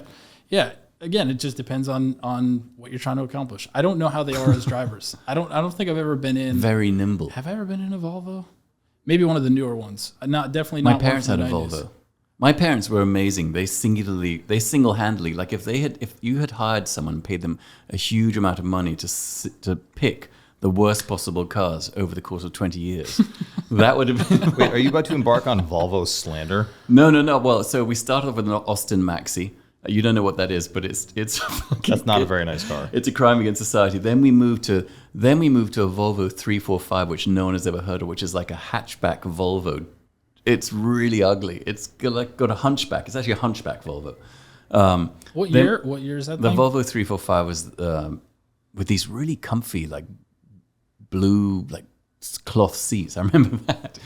yeah. Again, it just depends on what you're trying to accomplish. I don't know how they are as drivers. I don't think I've ever been in. Very nimble. Have I ever been in a Volvo? Maybe one of the newer ones. Definitely not. My parents had a 90s. Volvo. My parents were amazing. They single-handedly, like if you had hired someone, paid them a huge amount of money to pick the worst possible cars over the course of 20 years, that would have been. Wait, are you about to embark on Volvo slander? No. Well, so we started off with an Austin Maxi. You don't know what that is, but it's that's not a very nice car. It's a crime against society. Then we moved to a Volvo 345, which no one has ever heard of, which is like a hatchback Volvo. It's really ugly. It's got a hunchback. It's actually a hunchback Volvo. What year? What year is that? The thing? Volvo 345 was with these really comfy, like blue, like cloth seats. I remember that.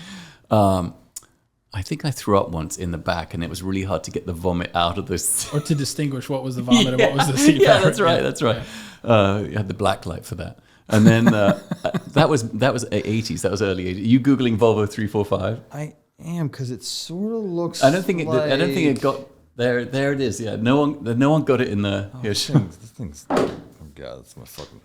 I think I threw up once in the back, and it was really hard to get the vomit out of this. Or to distinguish what was the vomit and what was the seat. Yeah, that's right. That's right. You had the black light for that. And then that was 80s. That was early 80s. Are you Googling Volvo 345? I am, because it sort of looks. I don't think it got there. There it is. Yeah, no one got it in the. Oh, this thing's. Oh god, that's my fucking.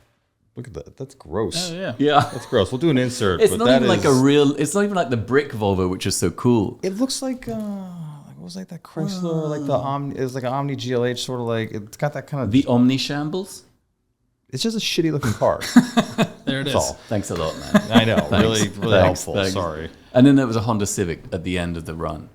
Look at that. That's gross. Oh, yeah. That's gross. We'll do an insert. It's but not even like a real. It's not even like the brick Volvo, which is so cool. It looks like what was like that Chrysler, like the Omni. It was like an Omni GLH, sort of like it's got that kind of. The Omni Shambles. It's just a shitty looking car. There it is. All. Thanks a lot, man. I know. Really helpful. Thanks. Sorry. And then there was a Honda Civic at the end of the run.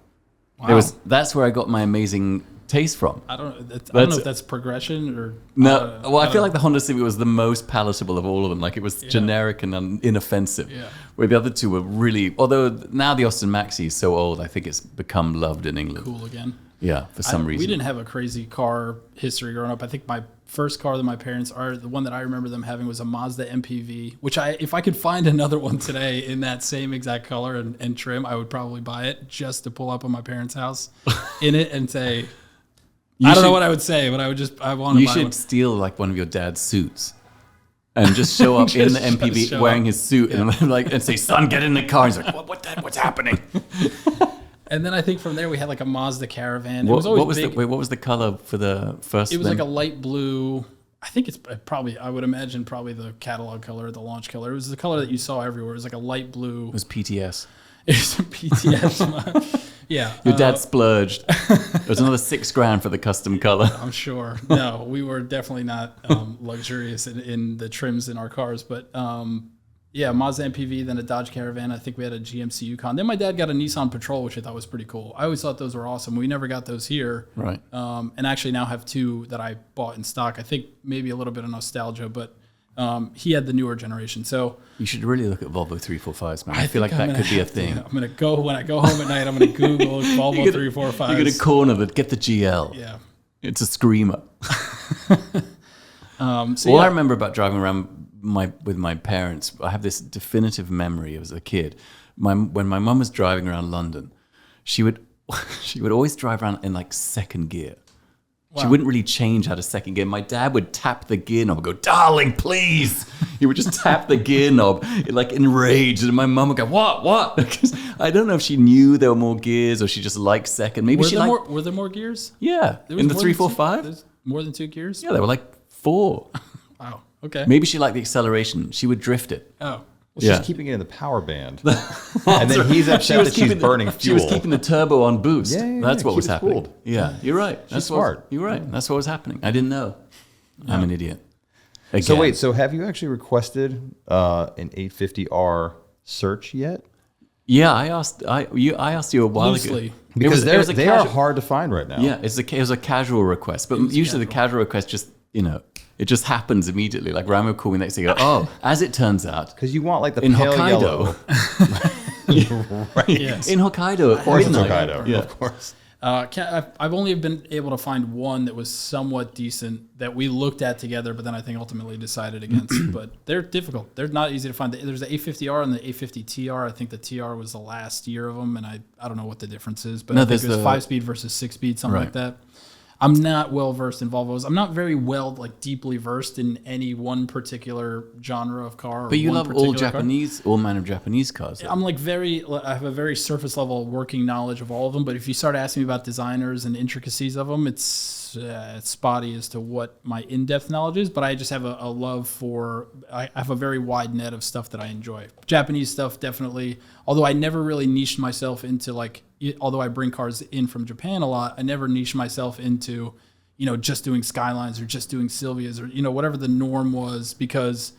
Wow. That's where I got my amazing taste from. I don't know if that's progression or no. I feel like the Honda Civic was the most palatable of all of them. Like it was generic and inoffensive. Yeah. Where the other two were really. Although now the Austin Maxi is so old, I think it's become loved in England. cool again. Yeah, for some reason. We didn't have a crazy car history growing up. I think my first car that my parents the one that I remember them having was a Mazda MPV, which if I could find another one today in that same exact color and trim, I would probably buy it just to pull up on my parents' house in it and say, I don't know what I would say, but I want to buy one. You should steal like one of your dad's suits and just show up in the MPV wearing his suit and say, son, get in the car. He's like, what's happening? And then I think from there we had like a Mazda Caravan. What was the color for the first? It was like a light blue. I think it's probably, I would imagine probably the catalog color, the launch color. It was the color that you saw everywhere. It was like a light blue. It was PTS. It was a PTS. Yeah. Your dad splurged. It was another $6,000 for the custom color. I'm sure. No, we were definitely not luxurious in the trims in our cars, but yeah, Mazda MPV, then a Dodge Caravan. I think we had a GMC Yukon. Then my dad got a Nissan Patrol, which I thought was pretty cool. I always thought those were awesome. We never got those here. Right. And actually now have two that I bought in stock. I think maybe a little bit of nostalgia, but he had the newer generation. So you should really look at Volvo 345s, man. I feel like that could be a thing. I'm going to go, when I go home at night, I'm going to Google Volvo 345s. You're going to corner that, get the GL. Yeah. It's a screamer. I remember about driving around with my parents, I have this definitive memory as a kid. When my mum was driving around London, she would always drive around in like second gear. Wow. She wouldn't really change out of second gear. My dad would tap the gear knob and go, darling, please. He would just tap the gear knob, like enraged. And my mum would go, what? Because I don't know if she knew there were more gears or she just liked second. Maybe were there more gears? Yeah. In the 345? There's more than 2 gears? Yeah, there were like 4. Wow. Okay. Maybe she liked the acceleration. She would drift it. Oh. Well, she's keeping it in the power band. And then he's upset that she's burning fuel. She was keeping the turbo on boost. That's what was happening. Cooled. Yeah, you're right. She's smart. You're right. That's what was happening. I didn't know. I'm an idiot. Again. So wait, have you actually requested an 850R search yet? Yeah, I asked you a while ago. Because they are hard to find right now. Yeah, it was a casual request, but usually the casual request just, it just happens immediately. Like Rami will call me next day and go, oh, as it turns out. Because you want like the in pale Hokkaido. yellow. Right. Yes. In Hokkaido. Of course it's Hokkaido. Yeah. Of course. I've only been able to find one that was somewhat decent that we looked at together, but then I think ultimately decided against. But they're difficult. They're not easy to find. There's the A50R and the A50TR. I think the TR was the last year of them, and I don't know what the difference is, but I think it was 5-speed versus 6-speed, something like that. I'm not well versed in Volvos. I'm not very deeply versed in any one particular genre of car. But you love all manner of Japanese cars. Though. I'm I have a very surface level working knowledge of all of them. But if you start asking me about designers and intricacies of them, it's spotty as to what my in-depth knowledge is. But I just have a love for. I have a very wide net of stuff that I enjoy. Japanese stuff definitely. Although I never really niched myself into although I bring cars in from Japan a lot, I never niched myself into, just doing Skylines or just doing Silvias or, whatever the norm was, because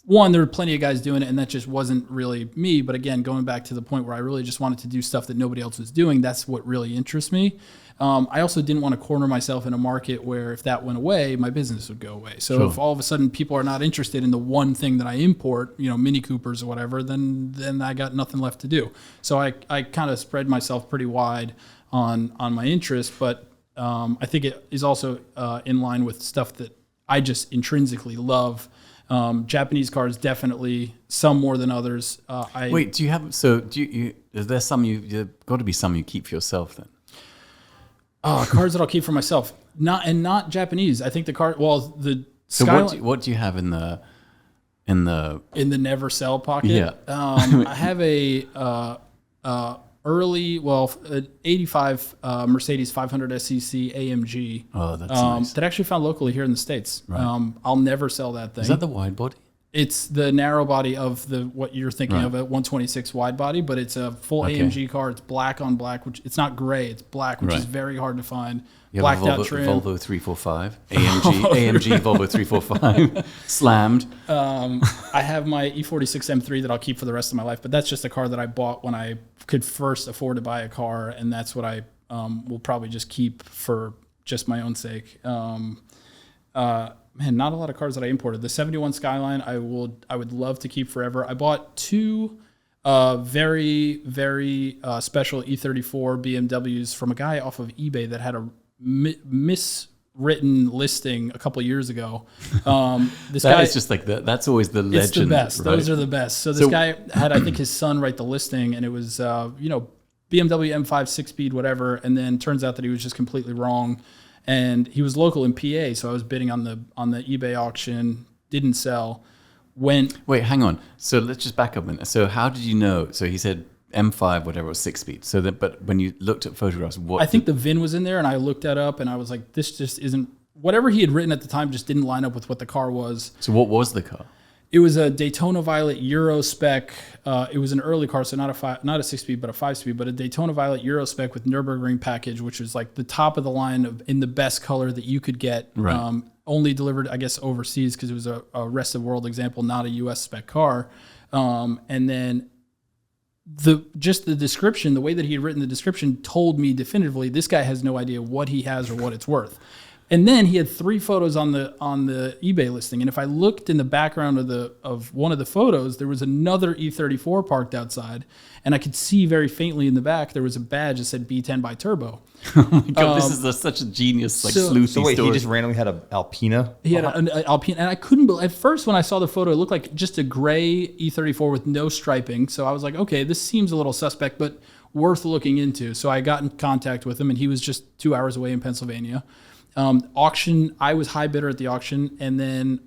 one, there were plenty of guys doing it and that just wasn't really me. But again, going back to the point where I really just wanted to do stuff that nobody else was doing, that's what really interests me. I also didn't want to corner myself in a market where if that went away, my business would go away. So if all of a sudden people are not interested in the one thing that I import, Mini Coopers or whatever, then I got nothing left to do. So I kind of spread myself pretty wide on my interest, but I think it is also in line with stuff that I just intrinsically love. Japanese cars, definitely, some more than others. Wait, is there there's got to be some you keep for yourself then? Cars that I'll keep for myself, not Japanese. I think the So what do you have in the never sell pocket? Yeah. I have an 85 Mercedes 500 SCC AMG. Oh, that's nice. That I actually found locally here in the States. Right. I'll never sell that thing. Is that the wide body? It's the narrow body of what you're thinking of, a 126 wide body, but it's a full AMG car. It's black on black, which it's not gray, it's black, which is very hard to find. You blacked have out trim. Volvo 345, AMG Volvo 345, slammed. I have my E46 M3 that I'll keep for the rest of my life, but that's just a car that I bought when I could first afford to buy a car, and that's what I will probably just keep for just my own sake. Man, not a lot of cars that I imported. The 71 Skyline, I would love to keep forever. I bought two very, very special E34 BMWs from a guy off of eBay that had a miswritten listing a couple of years ago. This guy is just like that's always the legend. It's the best. Right? Those are the best. So this guy had, I think, his son write the listing, and it was BMW M5 6-speed, whatever. And then turns out that he was just completely wrong. And he was local in PA, so I was bidding on the eBay auction, didn't sell. Wait, hang on. So let's just back up a minute. So how did you know? So he said M5, whatever, was 6-speed. So but when you looked at photographs, I think the VIN was in there, and I looked that up, and I was like, this just isn't. Whatever he had written at the time just didn't line up with what the car was. So what was the car? It was a Daytona Violet Euro spec. It was an early car, so not a 6-speed, but a 5-speed, but a Daytona Violet Euro spec with Nürburgring package, which was like the top of the line in the best color that you could get. Right. Only delivered, I guess, overseas because it was a rest of world example, not a U.S. spec car. And then the description, the way that he had written the description, told me definitively this guy has no idea what he has or what it's worth. And then he had 3 photos on the eBay listing, and if I looked in the background of one of the photos, there was another E34 parked outside, and I could see very faintly in the back there was a badge that said B10 by Turbo. Oh my god, this is such a genius sleuthy story. He just randomly had an Alpina? He had an Alpina, and I couldn't believe. At first, when I saw the photo, it looked like just a gray E34 with no striping. So I was like, okay, this seems a little suspect, but worth looking into. So I got in contact with him, and he was just 2 hours away in Pennsylvania. Auction, I was high bidder at the auction, and then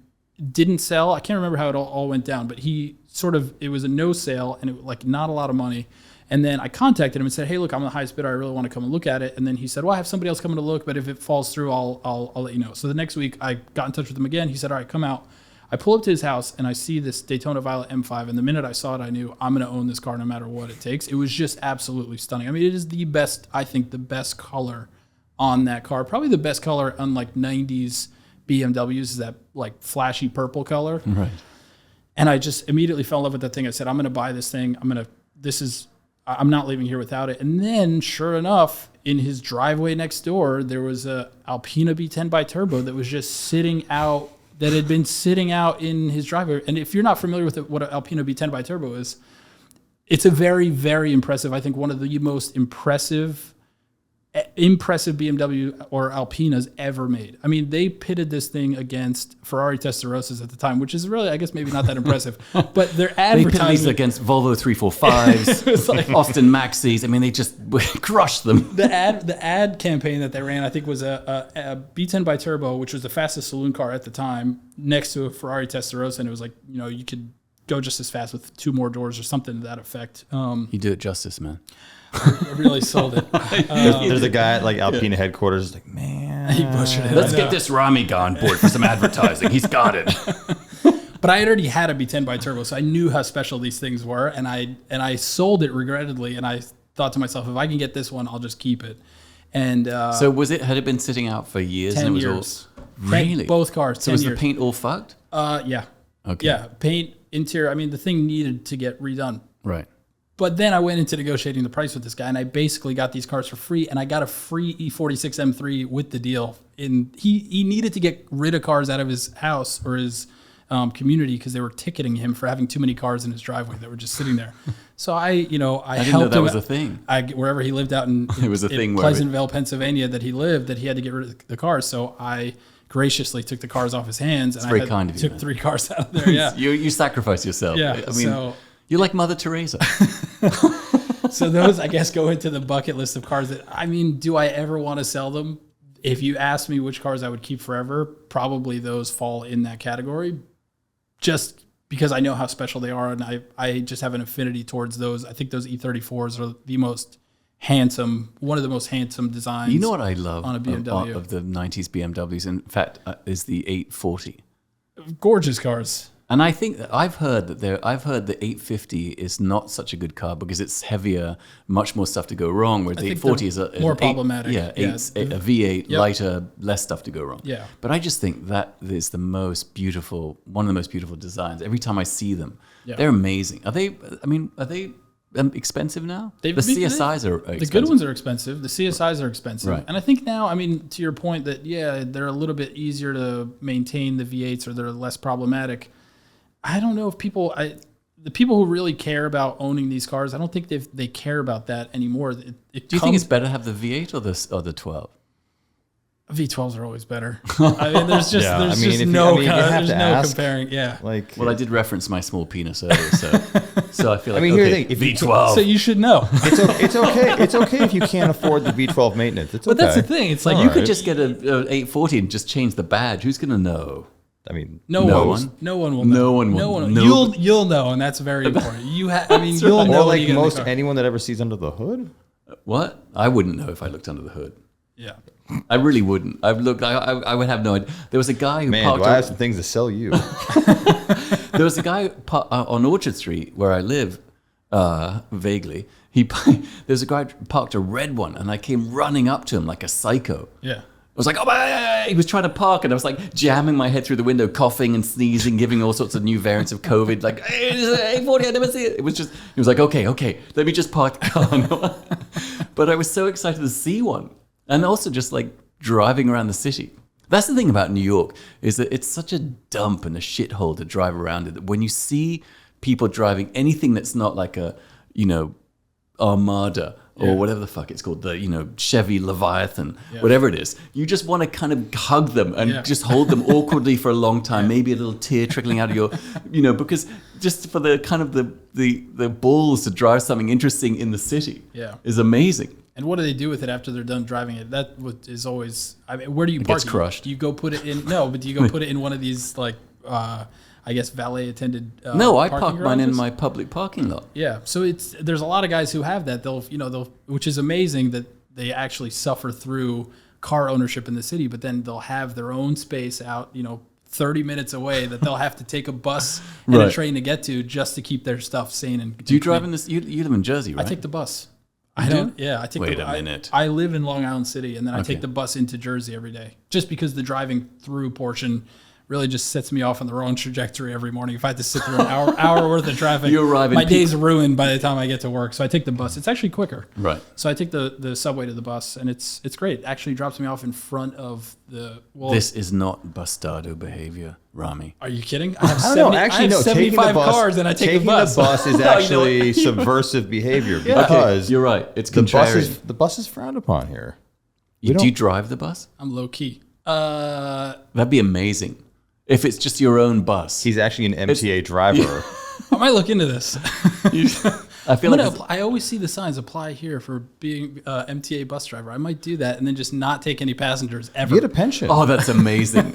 didn't sell. I can't remember how it all went down, but it was a no sale, and it was not a lot of money. And then I contacted him and said, hey, look, I'm the highest bidder. I really want to come and look at it. And then he said, well, I have somebody else coming to look, but if it falls through, I'll let you know. So the next week I got in touch with him again. He said, all right, come out. I pull up to his house, and I see this Daytona Violet M5. And the minute I saw it, I knew I'm going to own this car no matter what it takes. It was just absolutely stunning. I mean, it is the best color on that car. Probably the best color, unlike 90s BMWs, is that flashy purple color. Right. And I just immediately fell in love with that thing. I said, I'm going to buy this thing. I'm not leaving here without it. And then, sure enough, in his driveway next door, there was a Alpina B10 bi-turbo that was just sitting out, that had been sitting out in his driveway. And if you're not familiar with what an Alpina B10 bi-turbo is, it's a very, very impressive, I think one of the most impressive BMW or Alpinas ever made. I mean, they pitted this thing against Ferrari Testarossas at the time, which is really, I guess, maybe not that impressive. But their advertising... They pitted these against Volvo 345s, like, Austin Maxis. I mean, they just crushed them. The ad campaign that they ran, I think, was a B10 bi-turbo, which was the fastest saloon car at the time, next to a Ferrari Testarossa, and it was like, you could go just as fast with 2 more doors or something to that effect. You do it justice, man. I really sold it. There's a guy at like Alpina headquarters, like, man, he butchered it. Let's get this Rami guy on board for some advertising. He's got it. But I had already had a B10 bi-turbo, so I knew how special these things were, and I sold it regrettably. And I thought to myself, if I can get this one, I'll just keep it. And so had it been sitting out for years? 10 and it was years. Really? Both cars. So was the paint all fucked? Yeah. Okay. Yeah, paint, interior. I mean, the thing needed to get redone. Right. But then I went into negotiating the price with this guy, and I basically got these cars for free, and I got a free E46 M3 with the deal. And he needed to get rid of cars out of his house or his community because they were ticketing him for having too many cars in his driveway that were just sitting there. So I didn't helped know that him. was a thing. Wherever he lived out in it was a thing Pleasantville, Pennsylvania, that he lived, that he had to get rid of the cars. So I graciously took the cars off his hands, and very kind of you, took man. 3 cars out of there. Yeah, you sacrifice yourself. Yeah, I mean, you're like Mother Teresa. So those, I guess, go into the bucket list of cars that, I mean, do I ever want to sell them? If you ask me which cars I would keep forever, probably those fall in that category, just because I know how special they are, and I just have an affinity towards those. I think those E34s are the most handsome, one of the most handsome designs. You know what I love on a BMW of the 90s BMWs, in fact, is the 840. Gorgeous cars. And I think I've heard the 850 is not such a good car because it's heavier, much more stuff to go wrong. Whereas the 840 is more problematic. A V8, yep. Lighter, less stuff to go wrong. Yeah. But I just think that is one of the most beautiful designs. Every time I see them, they're amazing. Are they expensive now? The CSIs are expensive. The good ones are expensive. The CSIs are expensive. Right. And I think now, I mean, to your point that, they're a little bit easier to maintain, the V8s, or they're less problematic. I don't know if the people who really care about owning these cars, I don't think they care about that anymore. Do you think it's better to have the V8 or the 12? V12s are always better. I mean, there's no comparing. Yeah. Well, I did reference my small penis earlier, so I feel like, here's the thing, if V12. So you should know. It's okay. It's okay if you can't afford the V12 maintenance. It's okay. But that's the thing. It's like you could just get an 840 and just change the badge. Who's going to know? I mean, no one will know. You'll know, and that's very important. You'll know. Or like most anyone that ever sees under the hood. What? I wouldn't know if I looked under the hood. Yeah. I really wouldn't. I would have no idea. There was a guy who parked. I have some things to sell you. There was a guy on Orchard Street where I live, vaguely. There's a guy who parked a red one, and I came running up to him like a psycho. Yeah. I was like, oh, he was trying to park, and I was like jamming my head through the window, coughing and sneezing, giving all sorts of new variants of COVID. Like, hey, this is 840, I never see it. It was just, he was like, okay, let me just park the car. But I was so excited to see one. And also just like driving around the city. That's the thing about New York, is that it's such a dump and a shithole to drive around it, that when you see people driving anything that's not like a, Armada, or whatever the fuck it's called, the Chevy Leviathan, whatever it is, you just want to kind of hug them and just hold them awkwardly for a long time, maybe a little tear trickling out of your, because just for the kind of the balls to drive something interesting in the city is amazing. And what do they do with it after they're done driving it? That is always, I mean, where do you park it? Gets crushed. Do you go put it in? No, but do you go put it in one of these like, I guess valet attended. No, I park mine in my public parking lot. Yeah, so there's a lot of guys who have that. They'll which is amazing that they actually suffer through car ownership in the city, but then they'll have their own space out, 30 minutes away that they'll have to take a bus and a train to get to just to keep their stuff sane and. Do you drive in this? You live in Jersey, right? I take the bus. I don't. Yeah, I take. Wait a minute. I live in Long Island City, and then I take the bus into Jersey every day, just because the driving through portion really just sets me off on the wrong trajectory every morning. If I have to sit through an hour worth of traffic, my day's ruined by the time I get to work. So I take the bus. It's actually quicker. Right. So I take the subway to the bus, and it's great. It actually drops me off in front of the. Well, this is not bastardo behavior, Rami. Are you kidding? I have, I don't know. Actually, I have 75 cars, and I take the bus. Taking the bus is actually subversive behavior because okay, you're right. It's contrarian. The bus is frowned upon here. Do you drive the bus? I'm low key. That'd be amazing. If it's just your own bus. He's actually an MTA driver. I might look into this. I feel I always see the signs apply here for being MTA bus driver. I might do that and then just not take any passengers ever. You get a pension. Oh, that's amazing.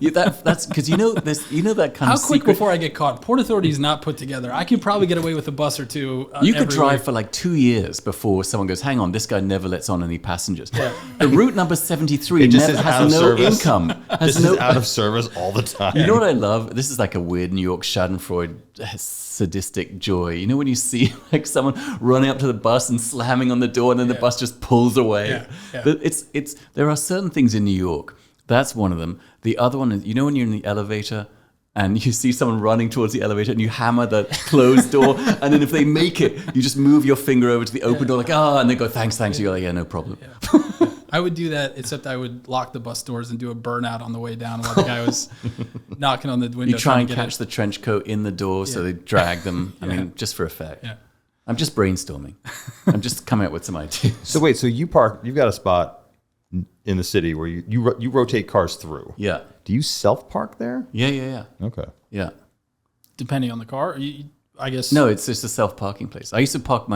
That's because that kind How of quick before I get caught? Port Authority is not put together. I could probably get away with a bus or two. You could drive week. for like 2 years before someone goes, hang on, this guy never lets on any passengers. Yeah. The route number 73 has no income. This is out of service all the time. You know what I love? This is like a weird New York Schadenfreude sadistic joy. You know when you see like someone running up to the bus and slamming on the door and then the bus just pulls away. Yeah. There are certain things in New York. That's one of them. The other one is, you know when you're in the elevator and you see someone running towards the elevator and you hammer the closed door and then if they make it, you just move your finger over to the open door like, and they go, thanks. And you're like, yeah, no problem. Yeah. I would do that, except I would lock the bus doors and do a burnout on the way down while the guy was knocking on the window. You try and catch the trench coat in the door so they drag them. I mean, just for effect. Yeah. I'm just brainstorming. I'm just coming up with some ideas. So wait, so you've got a spot in the city where you rotate cars through. Yeah. Do you self-park there? Yeah. Okay. Yeah. Depending on the car, I guess. No, it's just a self-parking place. I used to park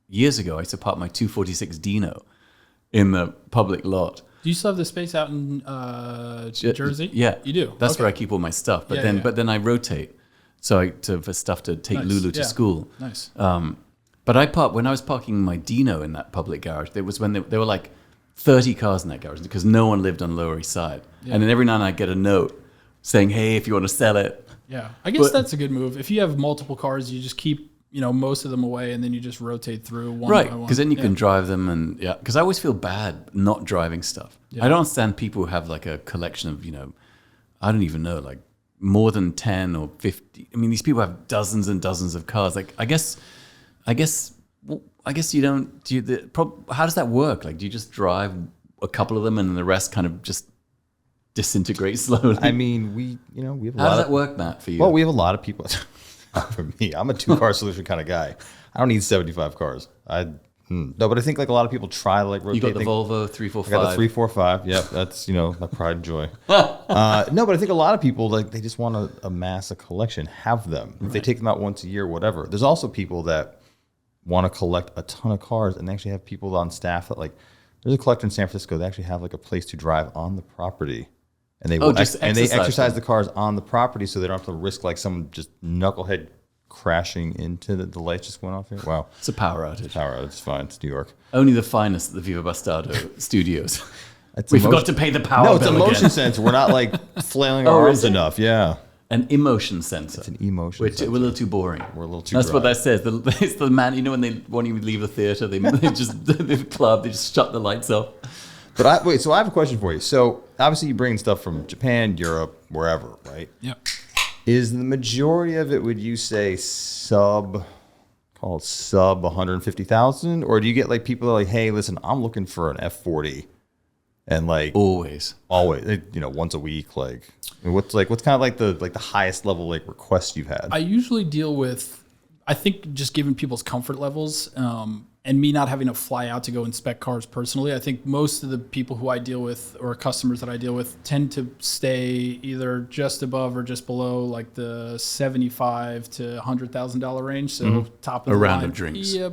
years ago, I used to park my 246 Dino in the public lot. Do you still have the space out in Jersey? Yeah. You do? That's where I keep all my stuff. But then I rotate for stuff to take Lulu to school. Nice. But when I was parking my Dino in that public garage, it was when there were like 30 cars in that garage because no one lived on Lower East Side. Yeah. And then every now and then I get a note saying, hey, if you want to sell it. Yeah. I guess that's a good move. If you have multiple cars, you just keep most of them away and then you just rotate through one by one. Because then you can drive them because I always feel bad not driving stuff. Yeah. I don't understand people who have like a collection of, I don't even know, like more than 10 or 50. I mean, these people have dozens and dozens of cars. Like, I guess you don't, how does that work? Like, do you just drive a couple of them and then the rest kind of just disintegrate slowly? I mean, we have a lot. How does that work, Matt, for you? Well, we have a lot of people. For me, I'm a 2-car solution kind of guy. I don't need 75 cars. No, but I think like a lot of people try to like rotate. You got the Volvo 345. I got the 345. Yep, that's my pride and joy. No, but I think a lot of people like they just want to amass a collection, have them. If they take them out once a year, whatever. There's also people that want to collect a ton of cars, and they actually have people on staff that like. There's a collector in San Francisco. They actually have like a place to drive on the property. And they exercise the cars on the property so they don't have to risk like some just knucklehead crashing into the lights just going off here. Wow. It's a power outage. It's fine. It's New York. Only the finest at the Viva Bastardo studios. We forgot to pay the power bill. No, it's a motion sensor. We're not like flailing our arms enough. Yeah. An emotion sensor. It's an emotion sensor. We're a little too boring. We're a little too That's dry. what that says. It's the man, when they want you to leave the theater, they just shut the lights off. But so I have a question for you. So obviously you bring stuff from Japan, Europe, wherever, right? Yep. Is the majority of it, would you say, sub 150,000? Or do you get like people that are like, hey, listen, I'm looking for an F40 and like always, once a week, like what's kind of like the highest level like requests you've had? I usually deal with, I think just given people's comfort levels, and me not having to fly out to go inspect cars personally, I think most of the people who I deal with or customers that I deal with tend to stay either just above or just below like the $75,000 to $100,000 range. So top of the round line. of drinks. Yeah,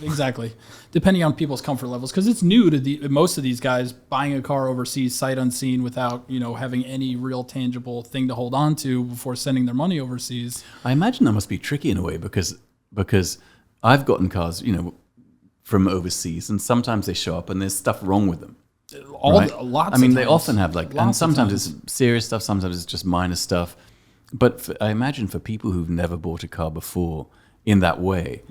exactly. Depending on people's comfort levels, because it's new to most of these guys buying a car overseas, sight unseen, without having any real tangible thing to hold on to before sending their money overseas. I imagine that must be tricky in a way because I've gotten cars, from overseas, and sometimes they show up and there's stuff wrong with them. Lots. They often have and sometimes it's serious stuff, sometimes it's just minor stuff. But I imagine for people who've never bought a car before in that way,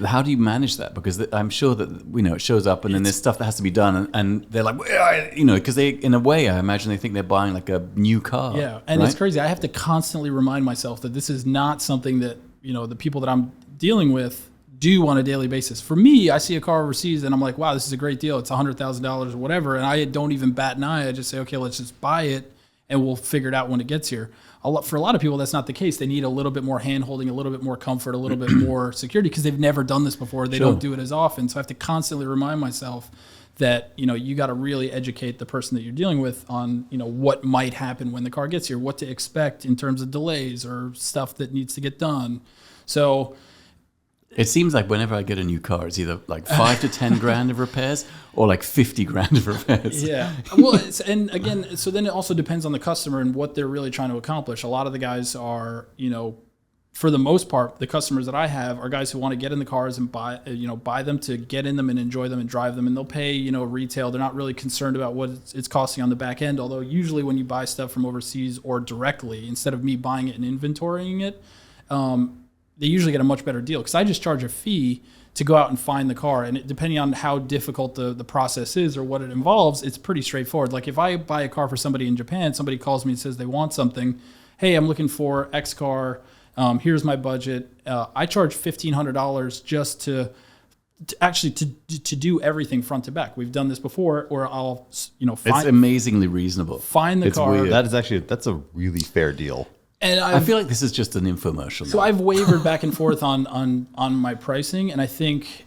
How do you manage that? Because I'm sure that, it shows up and then there's stuff that has to be done and they're like, because they, in a way, I imagine they think they're buying like a new car. Yeah. And right? It's crazy. I have to constantly remind myself that this is not something that, the people that I'm dealing with do on a daily basis. For me, I see a car overseas and I'm like, wow, this is a great deal. It's $100,000 or whatever. And I don't even bat an eye. I just say, okay, let's just buy it and we'll figure it out when it gets here. For a lot of people, that's not the case. They need a little bit more hand-holding, a little bit more comfort, a little bit more security because they've never done this before. They don't do it as often. So I have to constantly remind myself that, you got to really educate the person that you're dealing with on, what might happen when the car gets here, what to expect in terms of delays or stuff that needs to get done. So it seems like whenever I get a new car, it's either like 5 to 10 grand of repairs or like 50 grand of repairs. Yeah. Well, and again, so then it also depends on the customer and what they're really trying to accomplish. A lot of the guys are, for the most part, the customers that I have are guys who want to get in the cars and buy them to get in them and enjoy them and drive them. And they'll pay, retail. They're not really concerned about what it's costing on the back end. Although usually when you buy stuff from overseas or directly, instead of me buying it and inventorying it, they usually get a much better deal because I just charge a fee to go out and find the car. And depending on how difficult the process is or what it involves, it's pretty straightforward. Like if I buy a car for somebody in Japan, somebody calls me and says they want something. Hey, I'm looking for X car. Here's my budget. I charge $1,500 just to do everything front to back. We've done this before, or I'll find. It's amazingly reasonable. Find the car. Weird. That's a really fair deal. And I feel like this is just an infomercial. So I've wavered back and forth on my pricing, and I think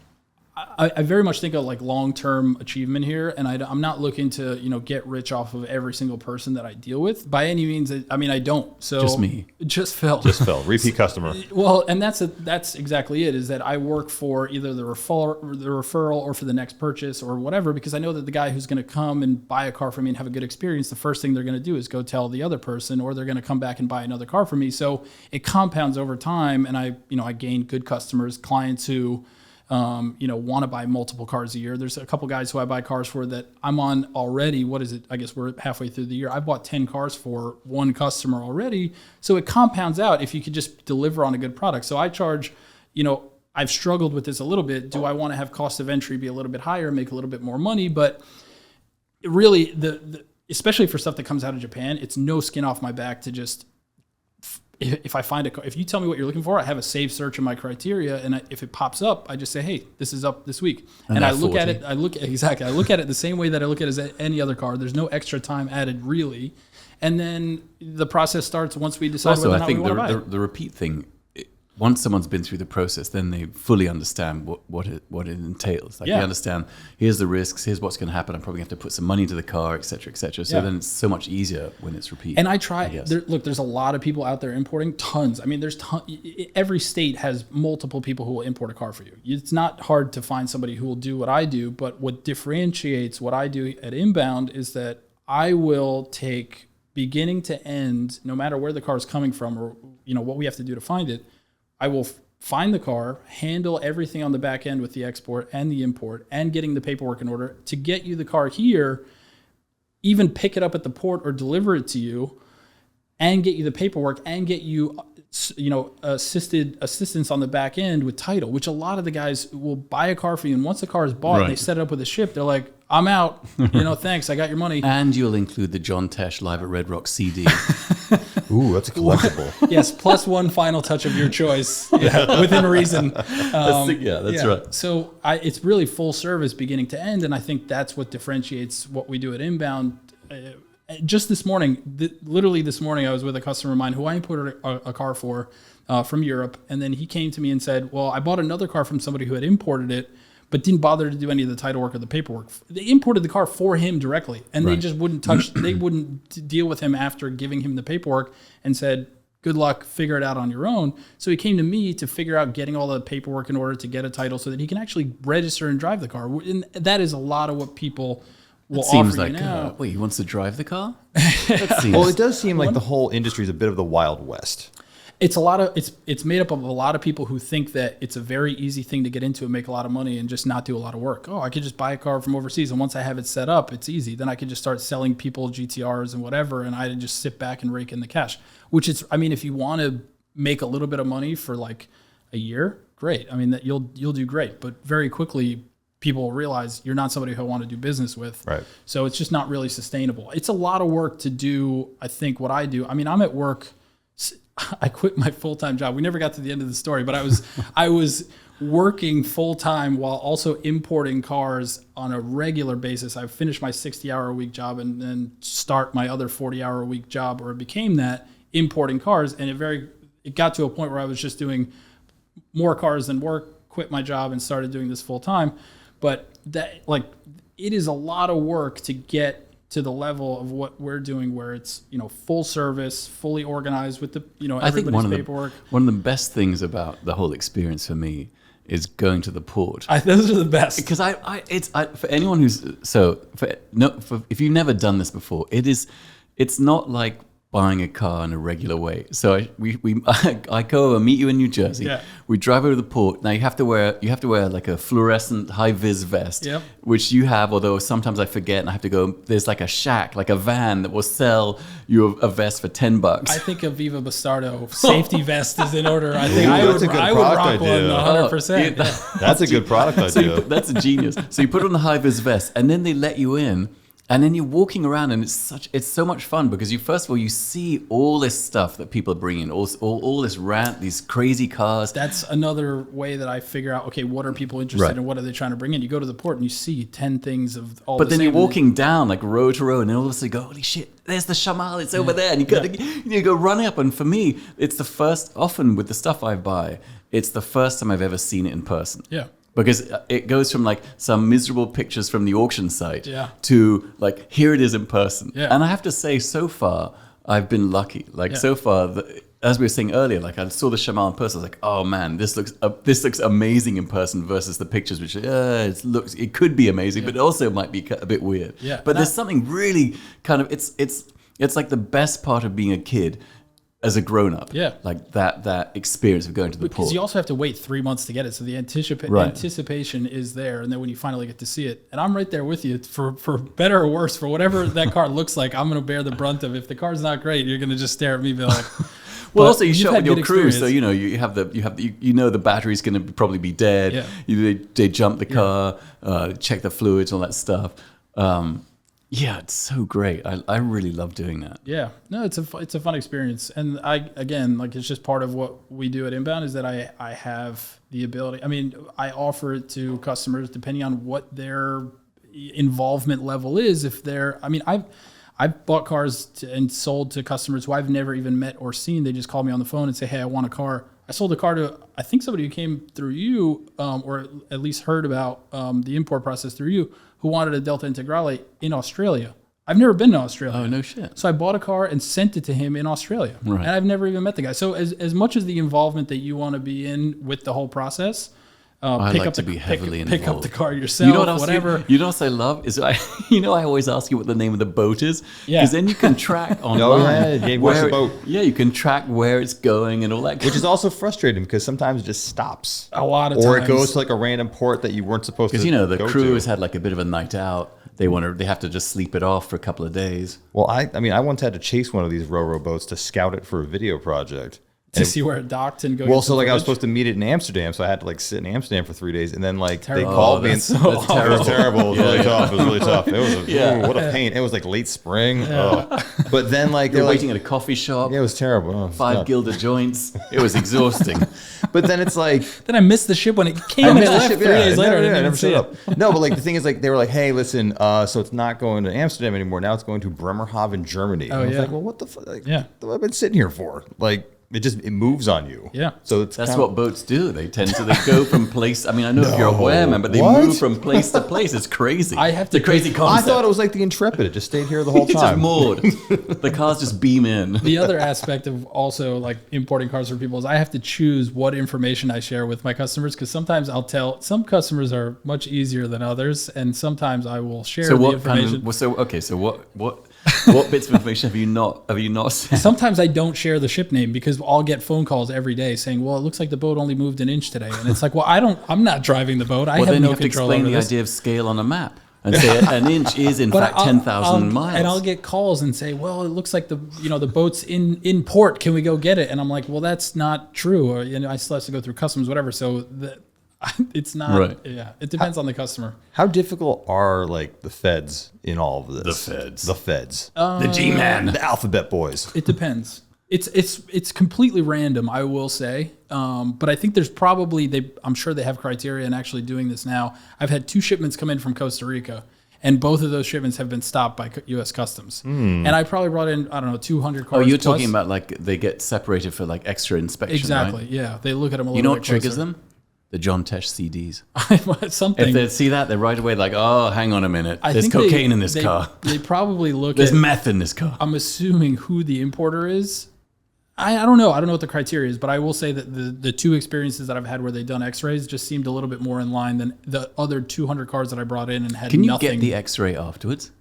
I very much think of like long-term achievement here, and I'm not looking to get rich off of every single person that I deal with by any means. I don't. So just me, just Phil, repeat customer. Well, and that's exactly it. Is that I work for either the referral or for the next purchase or whatever, because I know that the guy who's going to come and buy a car from me and have a good experience, the first thing they're going to do is go tell the other person, or they're going to come back and buy another car from me. So it compounds over time, and I gain good customers, clients who want to buy multiple cars a year. There's a couple guys who I buy cars for that I'm on already. What is it? I guess we're halfway through the year. I bought 10 cars for one customer already. So it compounds out if you could just deliver on a good product. So I charge, I've struggled with this a little bit. Do I want to have cost of entry be a little bit higher, make a little bit more money? But really, especially for stuff that comes out of Japan, it's no skin off my back to just, if I find a car, if you tell me what you're looking for, I have a saved search in my criteria, and if it pops up, I just say, hey, this is up this week. And I look at it, I look at it the same way that I look at it as any other car. There's no extra time added really. And then the process starts once we decide whether or not we want to buy it. The repeat thing, once someone's been through the process, then they fully understand what it entails. Like they understand, here's the risks, here's what's going to happen. I'm probably going to have to put some money into the car, et cetera, et cetera. So then it's so much easier when it's repeat. And I try. There's a lot of people out there importing tons. I mean, every state has multiple people who will import a car for you. It's not hard to find somebody who will do what I do. But what differentiates what I do at Inbound is that I will take beginning to end, no matter where the car is coming from or what we have to do to find it. I will find the car, handle everything on the back end with the export and the import and getting the paperwork in order to get you the car here, even pick it up at the port or deliver it to you and get you the paperwork and get you, assistance on the back end with title, which a lot of the guys will buy a car for you. And once the car is bought, and they set it up with a ship, they're like, I'm out. Thanks. I got your money. And you'll include the John Tesh Live at Red Rock CD. Ooh, that's a collectible. Yes, plus one final touch of your choice, within reason. That's right. So it's really full service beginning to end, and I think that's what differentiates what we do at Inbound. Just this morning, literally this morning, I was with a customer of mine who I imported a car for from Europe, and then he came to me and said, well, I bought another car from somebody who had imported it, but didn't bother to do any of the title work or the paperwork. They imported the car for him directly, and they just wouldn't touch, they wouldn't deal with him after giving him the paperwork and said, good luck, figure it out on your own. So he came to me to figure out getting all the paperwork in order to get a title so that he can actually register and drive the car. And that is a lot of what people will offer you now. Wait, he wants to drive the car? Well, it does seem like the whole industry is a bit of the Wild West. It's it's made up of a lot of people who think that it's a very easy thing to get into and make a lot of money and just not do a lot of work. Oh, I could just buy a car from overseas, and once I have it set up, it's easy. Then I could just start selling people GTRs and whatever, and I just sit back and rake in the cash. Which is, if you want to make a little bit of money for like a year, great. I mean, that you'll do great. But very quickly, people will realize you're not somebody who I want to do business with. Right. So it's just not really sustainable. It's a lot of work to do, I think, what I do. I mean, I'm at work. I quit my full-time job. We never got to the end of the story, but I was working full-time while also importing cars on a regular basis. I finished my 60-hour-a-week job and then start my other 40-hour-a-week job, or it became that, importing cars. And it got to a point where I was just doing more cars than work, quit my job and started doing this full-time. But that, like, it is a lot of work to get to the level of what we're doing, where it's, full service, fully organized with the, everybody's paperwork. One of the best things about the whole experience for me is going to the port. Those are the best. Because for anyone if you've never done this before, it's not like buying a car in a regular way. So I go and meet you in New Jersey. Yeah. We drive over to the port. Now you have to wear like a fluorescent high vis vest, yep. which you have. Although sometimes I forget, and I have to go. There's like a shack, like a van that will sell you a vest for $10. I think a Viva Bastardo safety vest is in order. I think I would rock one 100%. That's a good product idea. That's a genius. So you put on the high vis vest, and then they let you in. And then you're walking around, and it's so much fun because first of all you see all this stuff that people are bringing, all this these crazy cars. That's another way that I figure out, okay, what are people interested in? What are they trying to bring in? You go to the port and you see 10 things of all. But then you're walking down like row to row, and then all of a sudden you go, holy shit, there's the Shamal, it's over there, and you go running up. And for me, it's often with the stuff I buy, it's the first time I've ever seen it in person. Yeah. Because it goes from like some miserable pictures from the auction site to like, here it is in person. Yeah. And I have to say, so far, I've been lucky. Like so far, as we were saying earlier, like I saw the Shamal in person. I was like, oh man, this looks amazing in person versus the pictures, which it could be amazing, but it also might be a bit weird. Yeah. But there's something really kind of, it's like the best part of being a kid as a grown-up, like that experience of going to the port. Because you also have to wait 3 months to get it, so the anticipation is there, and then when you finally get to see it, and I'm right there with you, for better or worse, for whatever that car looks like, I'm going to bear the brunt of. If the car's not great, you're going to just stare at me and be like. Well, also you shop with your crew, so you have the battery's going to probably be dead. Yeah. They jump the car, check the fluids, all that stuff. Yeah, it's so great. I really love doing that. Yeah, no, it's a fun experience, and it's just part of what we do at Inbound is that I have the ability. I mean, I offer it to customers depending on what their involvement level is. I've bought cars and sold to customers who I've never even met or seen. They just call me on the phone and say, "Hey, I want a car." I sold a car to, I think, somebody who came through you, or at least heard about the import process through you, who wanted a Delta Integrale in Australia. I've never been to Australia. Oh, no shit. So I bought a car and sent it to him in Australia. Right. And I've never even met the guy. So as much as the involvement that you want to be in with the whole process, pick up the car yourself, whatever. You know what I love is I always ask you what the name of the boat is, because then you can track online. Where's the boat? Yeah, you can track where it's going and all that. Which is also frustrating because sometimes it just stops. A lot of times. Or it goes to like a random port that you weren't supposed to. Because the crew has had like a bit of a night out. They have to just sleep it off for a couple of days. Well, I once had to chase one of these Ro-Ro boats to scout it for a video project. To see where it docked and go. Well, so like I was supposed to meet it in Amsterdam, so I had to like sit in Amsterdam for 3 days, and then like they called me. That's terrible. It was terrible. It was really tough. It was really tough. It was what a pain. It was like late spring. Yeah. But then like they're waiting at a coffee shop. Yeah, it was terrible. Oh, 5 Gilder joints. It was exhausting. But then it's like then I missed the ship when it came and it left 3 days later. I never showed up. No, but like the thing is like they were like, hey, listen, so it's not going to Amsterdam anymore. Now it's going to Bremerhaven, Germany. Oh, and I was like, well, what the fuck? Like, what have I been sitting here for? Like. It moves on you. Yeah. So that's what boats do. They go from place. I mean, I know if you're aware, man, but they move from place to place. It's crazy. It's a crazy concept. I thought it was like the Intrepid. It just stayed here the whole time. Just moored. The cars just beam in. The other aspect of also like importing cars for people is I have to choose what information I share with my customers, because sometimes I'll tell some customers are much easier than others, and sometimes I will share the information. What bits of information have you not sent? Sometimes I don't share the ship name because I'll get phone calls every day saying, well, it looks like the boat only moved an inch today. And it's like, well, I'm not driving the boat. I have no control over this. You have to explain the idea of scale on a map. and say an inch is in fact 10,000 miles. And I'll get calls and say, well, it looks like the boat's in port. Can we go get it? And I'm like, well, that's not true. Or, I still have to go through customs, whatever. So it's not. Right. Yeah, it depends on the customer. How difficult are like the feds in all of this? The feds. The G-man. The alphabet boys. It depends. It's completely random, I will say. But I think there's probably I'm sure they have criteria in actually doing this now. I've had 2 shipments come in from Costa Rica, and both of those shipments have been stopped by U.S. Customs. And I probably brought in 200 cars. Oh, you're talking about like they get separated for like extra inspection, exactly? Right? Yeah, they look at them a little bit. You know what triggers them? The John Tesh CDs. Something. If they see that, they're right away like, oh, hang on a minute. There's cocaine in this car. They probably look There's meth in this car. I'm assuming who the importer is. I don't know. I don't know what the criteria is, but I will say that the 2 experiences that I've had where they've done x-rays just seemed a little bit more in line than the other 200 cars that I brought in and had nothing. Can you get the x-ray afterwards?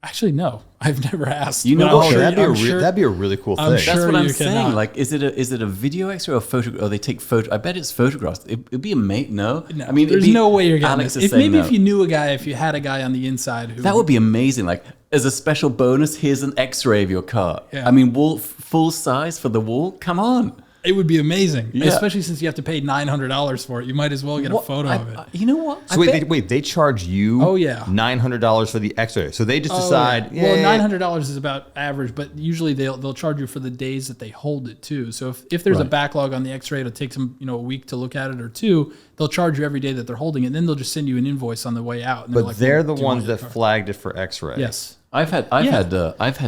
Actually, no. I've never asked. You know what? That'd be a really cool thing. That's what I'm saying. Like, is it a video X-ray or photo? Or they take photo? I bet it's photographs. It'd be amazing. No, I mean, there's no way you're getting this. If you knew a guy, if you had a guy on the inside, that would be amazing. Like, as a special bonus, here's an X-ray of your car. Yeah. I mean, full size for the wall. Come on. It would be amazing, especially since you have to pay $900 for it. You might as well get a photo of it. You know what? So they charge you $900 for the X-ray. So they just decide. Yeah. Well, $900 is about average, but usually they'll charge you for the days that they hold it too. So if there's a backlog on the X-ray, it'll take them a week to look at it or 2. They'll charge you every day that they're holding it. And then they'll just send you an invoice on the way out. And but they're the ones that flagged it for X-ray. Yes. I've had.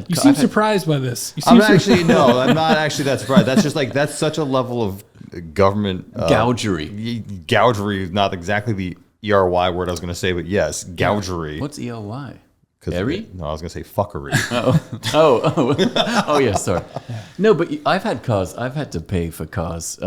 You seem surprised by this. I'm not actually that surprised. That's just like that's such a level of government gougery. Gougery is not exactly the ERY word I was going to say, but yes, gougery. What's ERY? No, I was going to say fuckery. Oh, yeah. Sorry. No, but I've had cars. I've had to pay for cars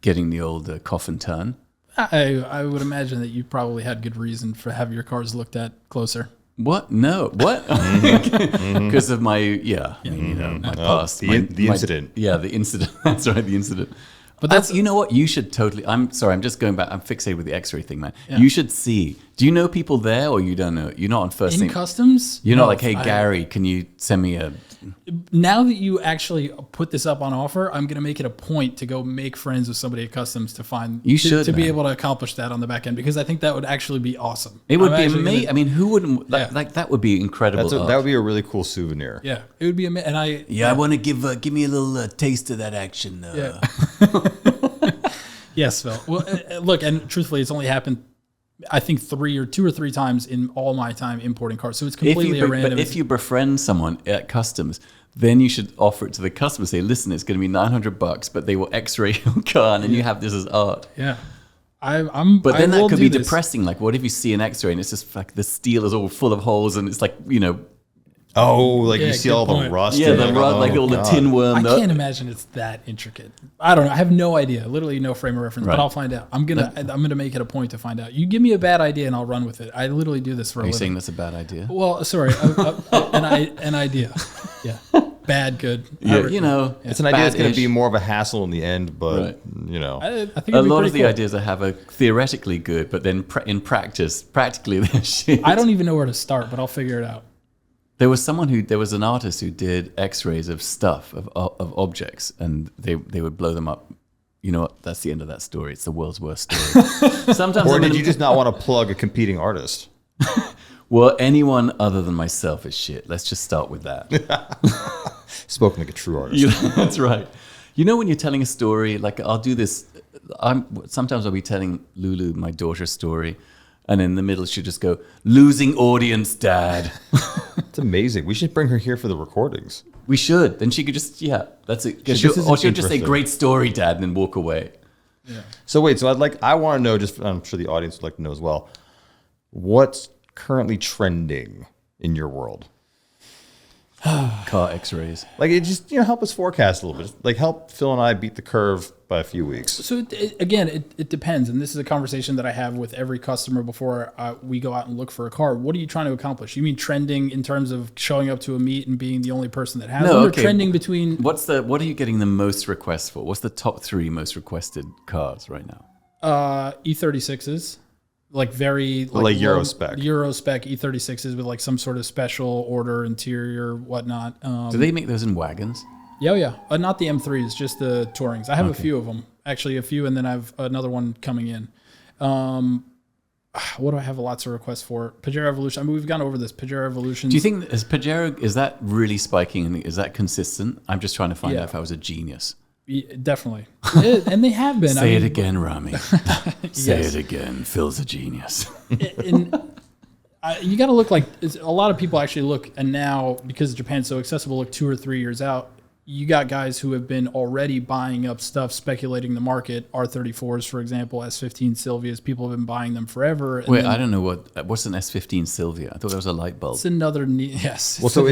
getting the old coffin turn. I would imagine that you probably had good reason for having your cars looked at closer. What? No. What? Because of my, my past. The incident. Yeah, the incident. That's right, the incident. But that's, you know what? You should totally, I'm sorry, I'm just going back. I'm fixated with the X-ray thing, man. Yeah. You should see. Do you know people there or you don't know? You're not on first name. In customs? You're not like, hey, Gary, can you send me a... Now that you actually put this up on offer, I'm going to make it a point to go make friends with somebody at customs to find... to be able to accomplish that on the back end, because I think that would actually be awesome. It would be amazing. I mean, who wouldn't... Like, that would be incredible. That would be a really cool souvenir. Yeah, it would be amazing. And I want to give me a little taste of that action. Yeah. Yes, Phil. Well, look, and truthfully, it's only happened, I think, 2 or 3 times in all my time importing cars. So it's completely random. But if you befriend someone at customs, then you should offer it to the customer. Say, listen, it's going to be $900, but they will X-ray your car, and then you have this as art. Yeah. But then that could be depressing. Like, what if you see an X-ray and it's just like the steel is all full of holes, and it's like, you see all the rust. Yeah, the rust, like all the tin worm. I can't imagine it's that intricate. I don't know. I have no idea. Literally no frame of reference. Right. But I'll find out. I'm gonna make it a point to find out. You give me a bad idea and I'll run with it. I literally do this for a living. Are you saying that's a bad idea? Well, sorry, an idea. Yeah, bad, good. Yeah, it's an idea that's going to be more of a hassle in the end. But I think a lot of the ideas I have are theoretically good, but then in practice, practically they're shit. I don't even know where to start, but I'll figure it out. There was an artist who did X-rays of stuff, of objects, and they would blow them up. You know what? That's the end of that story. It's the world's worst story. Sometimes. Or did you just not want to plug a competing artist? Well, anyone other than myself is shit. Let's just start with that. Spoken like a true artist. That's right. You know when you're telling a story, like I'll do this. Sometimes I'll be telling Lulu, my daughter's story. And in the middle, she'll just go, losing audience, Dad. It's amazing. We should bring her here for the recordings. We should. Then she could just, that's it. She'll just say, great story, Dad, and then walk away. Yeah. So wait, I want to know, I'm sure the audience would like to know as well, what's currently trending in your world? Car X-rays. Like, it just, help us forecast a little bit. Like, help Phil and I beat the curve by a few weeks. So, it depends. And this is a conversation that I have with every customer before we go out and look for a car. What are you trying to accomplish? You mean trending in terms of showing up to a meet and being the only person that has one? Or trending between... What are you getting the most requests for? What's the top 3 most requested cars right now? E36s. like very like Euro spec E36s with like some sort of special order interior, whatnot. Do they make those in wagons? Yeah. Not the M3s, just the Tourings. I have a few of them, actually a few, and then I have another one coming in. What do I have lots of requests for? Pajero Evolution. I mean, we've gone over this. Pajero Evolution. Do you think is that really spiking? Is that consistent? I'm just trying to find out if I was a genius. Yeah, definitely. And they have been. Say it again, Rami. Say it again. Phil's a genius. You got to look like a lot of people actually look, and now because Japan's so accessible, look 2 or 3 years out. You got guys who have been already buying up stuff, speculating the market. R34s, for example, S15 Silvias. People have been buying them forever. And wait, I don't know what's an S15 Silvia. I thought that was a light bulb. It's another yes. Well, so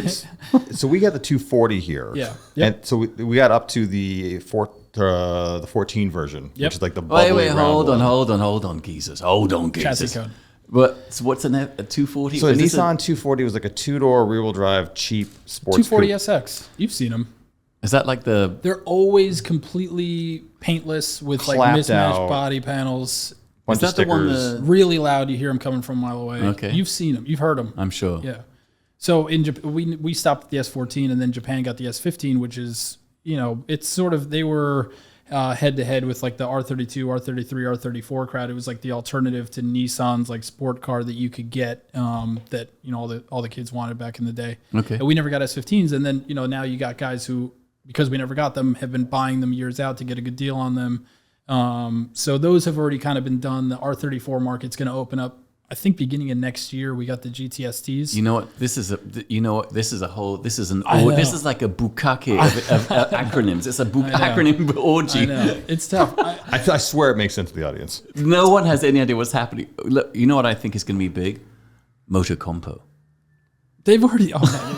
we got the 240 here. Yeah. Yep. And so we got up to the 14 version, which is like the bubbly Wait, hold round on, geezers. Hold on, geezers. Chassis code. But so what's a 240? So a Nissan 240 was like a 2-door rear-wheel drive, cheap sports 240 coupe. SX. You've seen them. Is that like the... They're always completely paintless with like Clapped mismatched out. body panels. Bunch Is of that the one stickers. Really loud. You hear them coming from a mile away. Okay. You've seen them. You've heard them. I'm sure. Yeah. So in Japan, we stopped at the S14, and then Japan got the S15, which is, it's sort of, they were head to head with like the R32, R33, R34 crowd. It was like the alternative to Nissan's like sport car that you could get that all the kids wanted back in the day. Okay. And we never got S15s, and then now you got guys who, because we never got them, have been buying them years out to get a good deal on them. So those have already kind of been done. The R34 market's going to open up, I think, beginning of next year. We got the GTSTs. You know what? This is like a bukkake of acronyms. It's a acronym orgy. I know. It's tough. I swear it makes sense to the audience. No one has any idea what's happening. Look, you know what I think is going to be big? Moto Compo. They've already,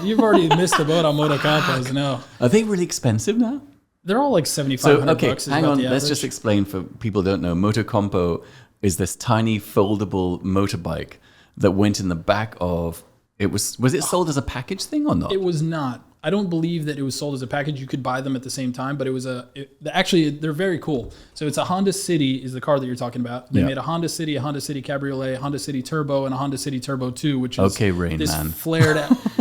you've already missed the boat on Moto Compos. No. Are they really expensive now? They're all like $7,500 bucks. Hang on. Let's just explain for people who don't know. Moto Compo is this tiny foldable motorbike that went in the back of... Was it sold as a package thing or not? It was not. I don't believe that it was sold as a package. You could buy them at the same time, but it was actually, they're very cool. So it's a Honda City is the car that you're talking about. They made a Honda City Cabriolet, a Honda City Turbo, and a Honda City Turbo 2, which is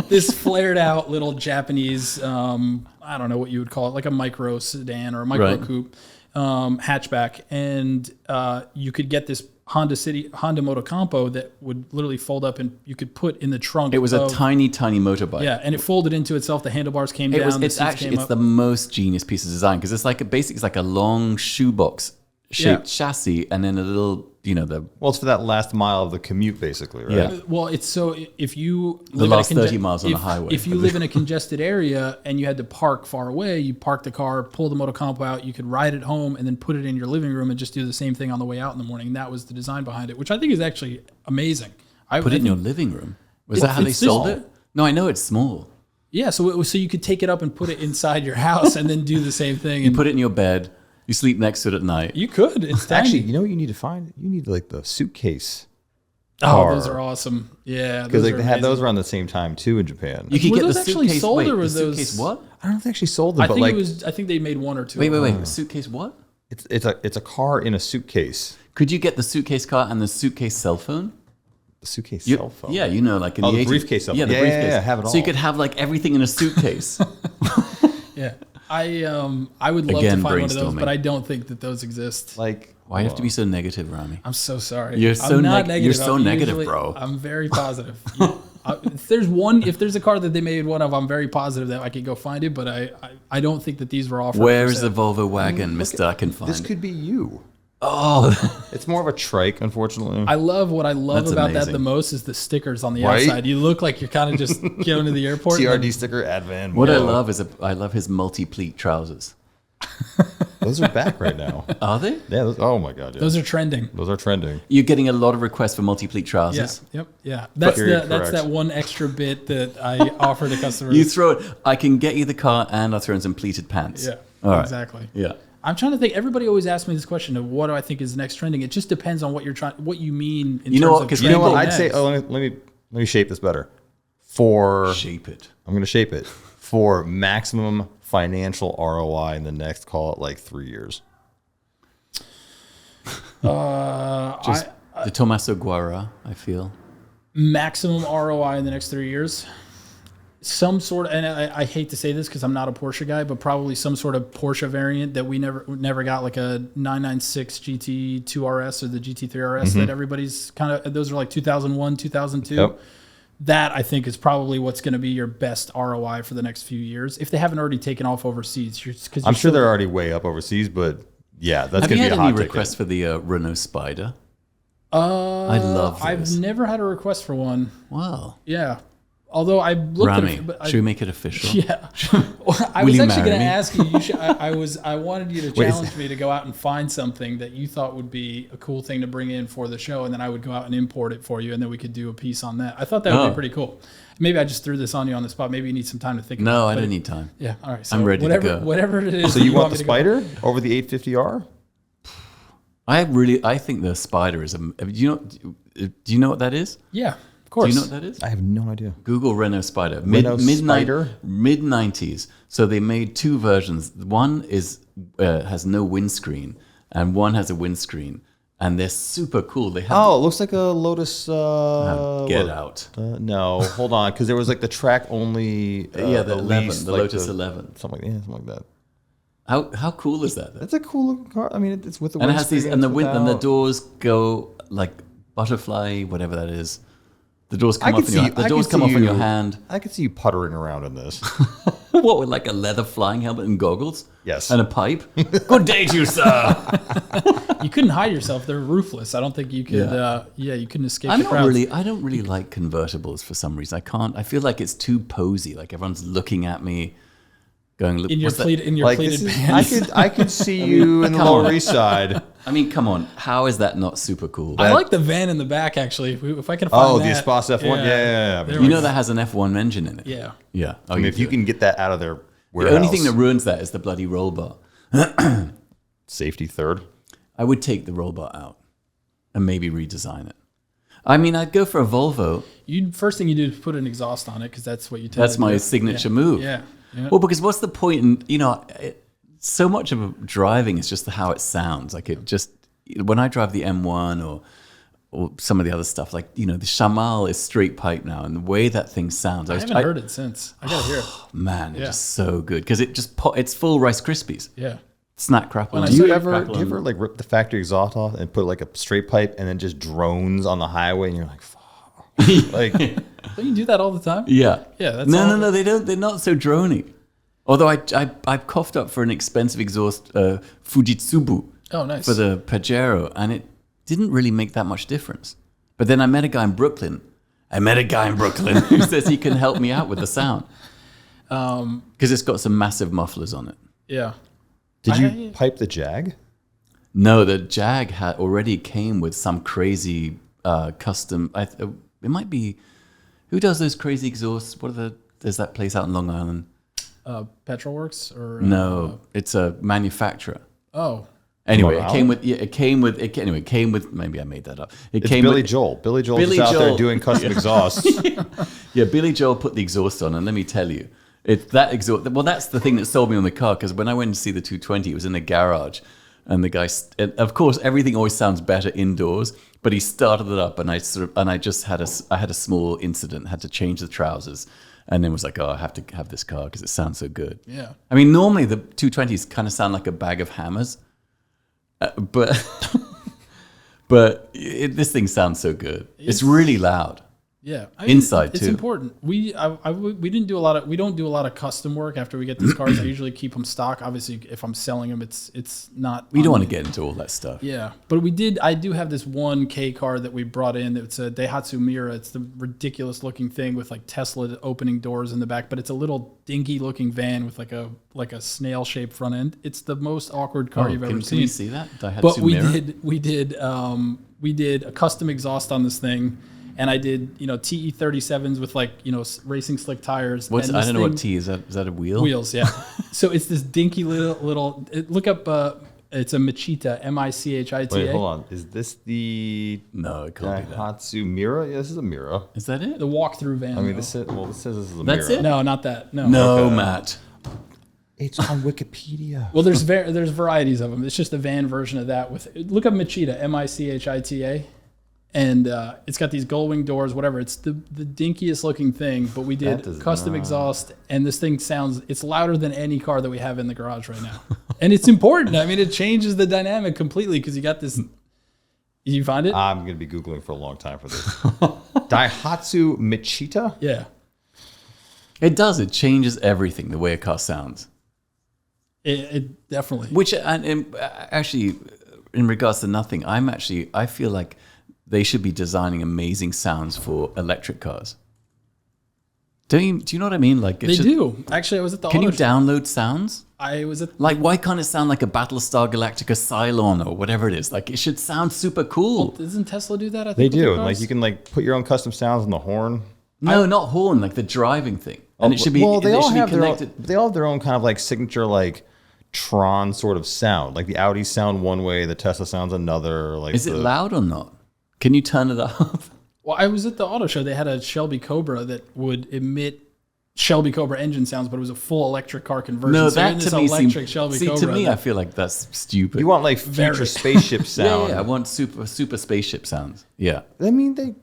this flared out little Japanese, I don't know what you would call it, like a micro sedan or a micro coupe hatchback. And you could get this Honda Moto Compo that would literally fold up and you could put in the trunk. It was a tiny motorbike. Yeah, and it folded into itself. The handlebars came down. It's the most genius piece of design because it's like it's like a long shoebox shaped chassis and then a little, Well, it's for that last mile of the commute, basically, right? Yeah. Well, it's so if you the last 30 miles on the highway. If you live in a congested area and you had to park far away, you park the car, pull the Moto Compo out, you could ride it home and then put it in your living room and just do the same thing on the way out in the morning. And that was the design behind it, which I think is actually amazing. Put it in your living room. Was that how they sold it? No, I know it's small. Yeah, so you could take it up and put it inside your house and then do the same thing. You put it in your bed. You sleep next to it at night. You could. It's tiny. Actually, you know what you need to find? You need like the suitcase. Oh, those are awesome. Yeah, because they had those around the same time too in Japan. You could were get those the actually suitcase. sold, Wait, or were the those suitcase what? I don't know if they actually sold them, I think they made one or two. Wait. Suitcase what? It's a car in a suitcase. Could you get the suitcase car and the suitcase cell phone? The suitcase cell phone. Yeah, like in the 80s. Briefcase cell phone. Yeah, the briefcase. Yeah, have it all. So you could have like everything in a suitcase. Yeah. I would love to find one of those, but I don't think that those exist. Like, why do you have to be so negative, Rami? I'm so sorry. You're so negative. You're so negative, bro. I'm very positive. If there's a car that they made one of, I'm very positive that I could go find it, but I don't think that these were offered. Where is the Volvo wagon, Mister? I can find this could be you. Oh, it's more of a trike, unfortunately. What I love That's about amazing. that the most is the stickers on the outside. You look like you're kind of just going to the airport. TRD sticker, Advan. What I love is I love his multi-pleat trousers. Those are back right now. Are they? Yeah. Oh my god. Yeah. Those are trending. Those are trending. You're getting a lot of requests for multi-pleat trousers. Yeah. Yep. Yeah. That's that one extra bit that I offer to customers. You throw it. I can get you the car, and I'll throw in some pleated pants. Yeah. All right. Exactly. Yeah. I'm trying to think. Everybody always asks me this question of what do I think is next trending. It just depends on what you mean. You know what? You know what? I'd say. Oh, let me shape this better. Shape it. I'm going to shape it for maximum financial ROI in the next, call it like 3 years. The Tommaso Guerra, I feel. Maximum ROI in the next 3 years. Some sort of, and I hate to say this because I'm not a Porsche guy, but probably some sort of Porsche variant that we never got, like a 996 GT2 RS or the GT3 RS that everybody's kind of, those are like 2001, 2002. Yep. That I think is probably what's going to be your best ROI for the next few years. If they haven't already taken off overseas. I'm sure they're already way up overseas, but yeah, that's going to be a hot ticket. Have you had any requests for the Renault Spider? I love those. I've never had a request for one. Wow. Yeah. Although I looked Rami, at it, but should we make it official? Yeah. I was actually going to ask you. I wanted you to challenge me to go out and find something that you thought would be a cool thing to bring in for the show, and then I would go out and import it for you, and then we could do a piece on that. I thought that would be pretty cool. Maybe I just threw this on you on the spot. Maybe you need some time to think about it. No, I don't need time. Yeah. All right. So I'm ready to go. Whatever it is. So you want the Spider over the 850R? I think the Spider is do you know what that is? Yeah. Of course. Do you know what that is? I have no idea. Google Renault Spider. Spider? Mid-90s. So they made two versions. One has no windscreen, and one has a windscreen. And they're super cool. It looks like a Lotus. Get out. No, hold on, because there was like the track only. The 11, the Lotus 11. Something like that. How cool is that? That's a cool looking car. I mean, it's with the and it has these, and the doors go like butterfly, whatever that is. The doors come off in your hand. I could see you puttering around in this. What, with like a leather flying helmet and goggles? Yes. And a pipe? Good day to you, sir. You couldn't hide yourself. They're roofless. I don't think you could. You couldn't escape the crowds. I don't really like convertibles for some reason. I feel like it's too posy. Like everyone's looking at me. Going, in your pleated pants. I could see you in the Lower East Side. I mean, come on. How is that not super cool? I like the van in the back, actually. If I can find that. The Espas F1? Yeah. You know that has an F1 engine in it? Yeah. Yeah. I mean, if you can get that out of their warehouse. The only thing that ruins that is the bloody roll bar. Safety third. I would take the roll bar out and maybe redesign it. I mean, I'd go for a Volvo. First thing you do is put an exhaust on it because that's what you tend to do. That's my signature move. Yeah. Yeah. Well, because what's the point in, so much of driving is just how it sounds. Like when I drive the M1 or some of the other stuff, like, the Shamal is straight pipe now, and the way that thing sounds. I haven't heard it since. I gotta hear it. Man, it's just so good because it's full Rice Krispies. Yeah. Snack crackle. Do you ever like rip the factory exhaust off and put like a straight pipe and then just drones on the highway and you're like, fuck. Like, don't you do that all the time? Yeah. Yeah. That's no, they don't. They're not so drony. Although I coughed up for an expensive exhaust Fujitsubu. Oh, nice. For the Pajero, and it didn't really make that much difference. But then I met a guy in Brooklyn who says he can help me out with the sound because it's got some massive mufflers on it. Yeah. Did you pipe the Jag? No, the Jag already came with some crazy custom. It might be, who does those crazy exhausts? There's that place out in Long Island. Petrolworks or no? It's a manufacturer. Oh. Anyway, it came with. Maybe I made that up. It's Billy Joel. Billy Joel's out there doing custom exhausts. Yeah, Billy Joel put the exhaust on, and let me tell you, that exhaust. Well, that's the thing that sold me on the car because when I went to see the 220, it was in a garage. And the guy, of course, everything always sounds better indoors. But he started it up, and I had a small incident. Had to change the trousers, and then was like, I have to have this car because it sounds so good. Yeah. I mean, normally the 220s kind of sound like a bag of hammers, but this thing sounds so good. It's really loud. Yeah, inside it's too. important. We don't do a lot of custom work after we get these cars. I usually keep them stock. Obviously, if I'm selling them, it's not. We don't want to get into all that stuff. Yeah, but I do have this 1K car that we brought in. It's a Daihatsu Mira. It's the ridiculous looking thing with like Tesla opening doors in the back, but it's a little dinky looking van with like a snail shaped front end. It's the most awkward car you've ever seen. Can you see that Daihatsu but Mira? we did a custom exhaust on this thing. And I did, TE37s with racing slick tires. I don't know what T is. Is that a wheel? Wheels, yeah. So it's this dinky little. Look up. It's a Machita, Michita. Wait, hold on. Is this the? No, it can't be that. Daihatsu Mira? Yeah, this is a Mira. Is that it? The walk-through van. I mean, this says this is a Mira. That's it? No, not that. No. No, okay. Matt. It's on Wikipedia. Well, there's varieties of them. It's just a van version of that. Look up Machita, Michita. And it's got these gull wing doors, whatever. It's the dinkiest looking thing, but we did custom exhaust, and this thing it's louder than any car that we have in the garage right now. And it's important. I mean, it changes the dynamic completely because you got this. Did you find it? I'm going to be Googling for a long time for this. Daihatsu Michita? Yeah. It does. It changes everything, the way a car sounds. It definitely. Which, and actually, in regards to nothing, I feel like they should be designing amazing sounds for electric cars. Do you know what I mean? Like they do. Actually, I was at the. Can you download sounds? I was at. Like, why can't it sound like a Battlestar Galactica Cylon or whatever it is? Like, it should sound super cool. Well, doesn't Tesla do that? I They think do. Like, you can put your own custom sounds on the horn. No, not horn. Like the driving thing. And it should be. Well, they all have connected. they all have their own kind of like signature like Tron sort of sound. Like the Audi sound one way, the Tesla sounds another. Like, is it loud or not? Can you turn it up? Well, I was at the auto show. They had a Shelby Cobra that would emit Shelby Cobra engine sounds, but it was a full electric car conversion. No, so that to me seems. To me, I feel like that's stupid. You want like future spaceship sound. Yeah, I want super spaceship sounds. Yeah. I mean,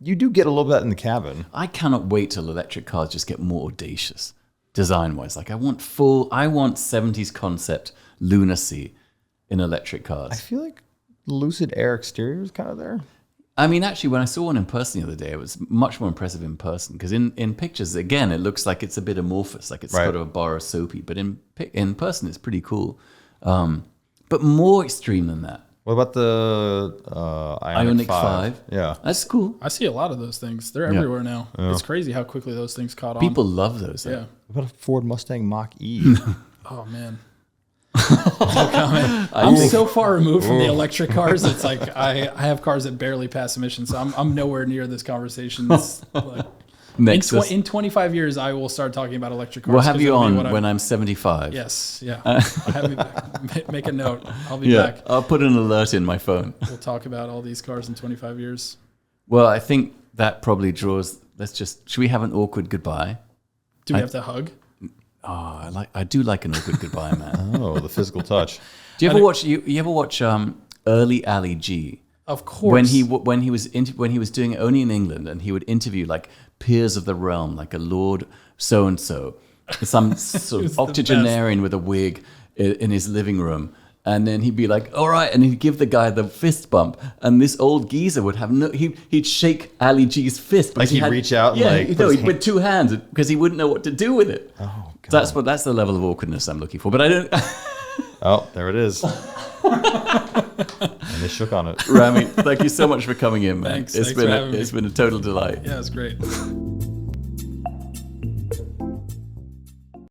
you do get a little bit of that in the cabin. I cannot wait till electric cars just get more audacious, design-wise. Like I want 70s concept lunacy in electric cars. I feel like Lucid Air exterior is kind of there. I mean, actually, when I saw one in person the other day, it was much more impressive in person. Because in pictures, again, it looks like it's a bit amorphous, like it's sort of a bar of soapy. But in person, it's pretty cool. But more extreme than that. What about the Ioniq 5? Yeah. That's cool. I see a lot of those things. They're everywhere now. Yeah. It's crazy how quickly those things caught on. People love those. Yeah. What about a Ford Mustang Mach-E? Oh, man. I'm so far removed from the electric cars. It's like I have cars that barely pass emissions, so I'm nowhere near this conversation. Like, in 25 years, I will start talking about electric cars. We'll have you on when I'm 75. Yes, yeah. Have me back. Make a note. I'll be back. I'll put an alert in my phone. We'll talk about all these cars in 25 years. Well, I think that probably draws. Should we have an awkward goodbye? Do we have to hug? Oh, I do like an awkward goodbye, man. Oh, the physical touch. Do you ever watch? You ever watch early Ali G? Of course. When he was doing it only in England, and he would interview like peers of the realm, like a Lord so and so, some sort of octogenarian with a wig in his living room. And then he'd be like, all right. And he'd give the guy the fist bump. And this old geezer would have he'd shake Ali G's fist. Like he'd reach out and with two hands because he wouldn't know what to do with it. Oh, God. That's the level of awkwardness I'm looking for. But I don't. Oh, there it is. And they shook on it. Rami, thank you so much for coming in, man. Thanks. It's been a total delight. Yeah, it's great.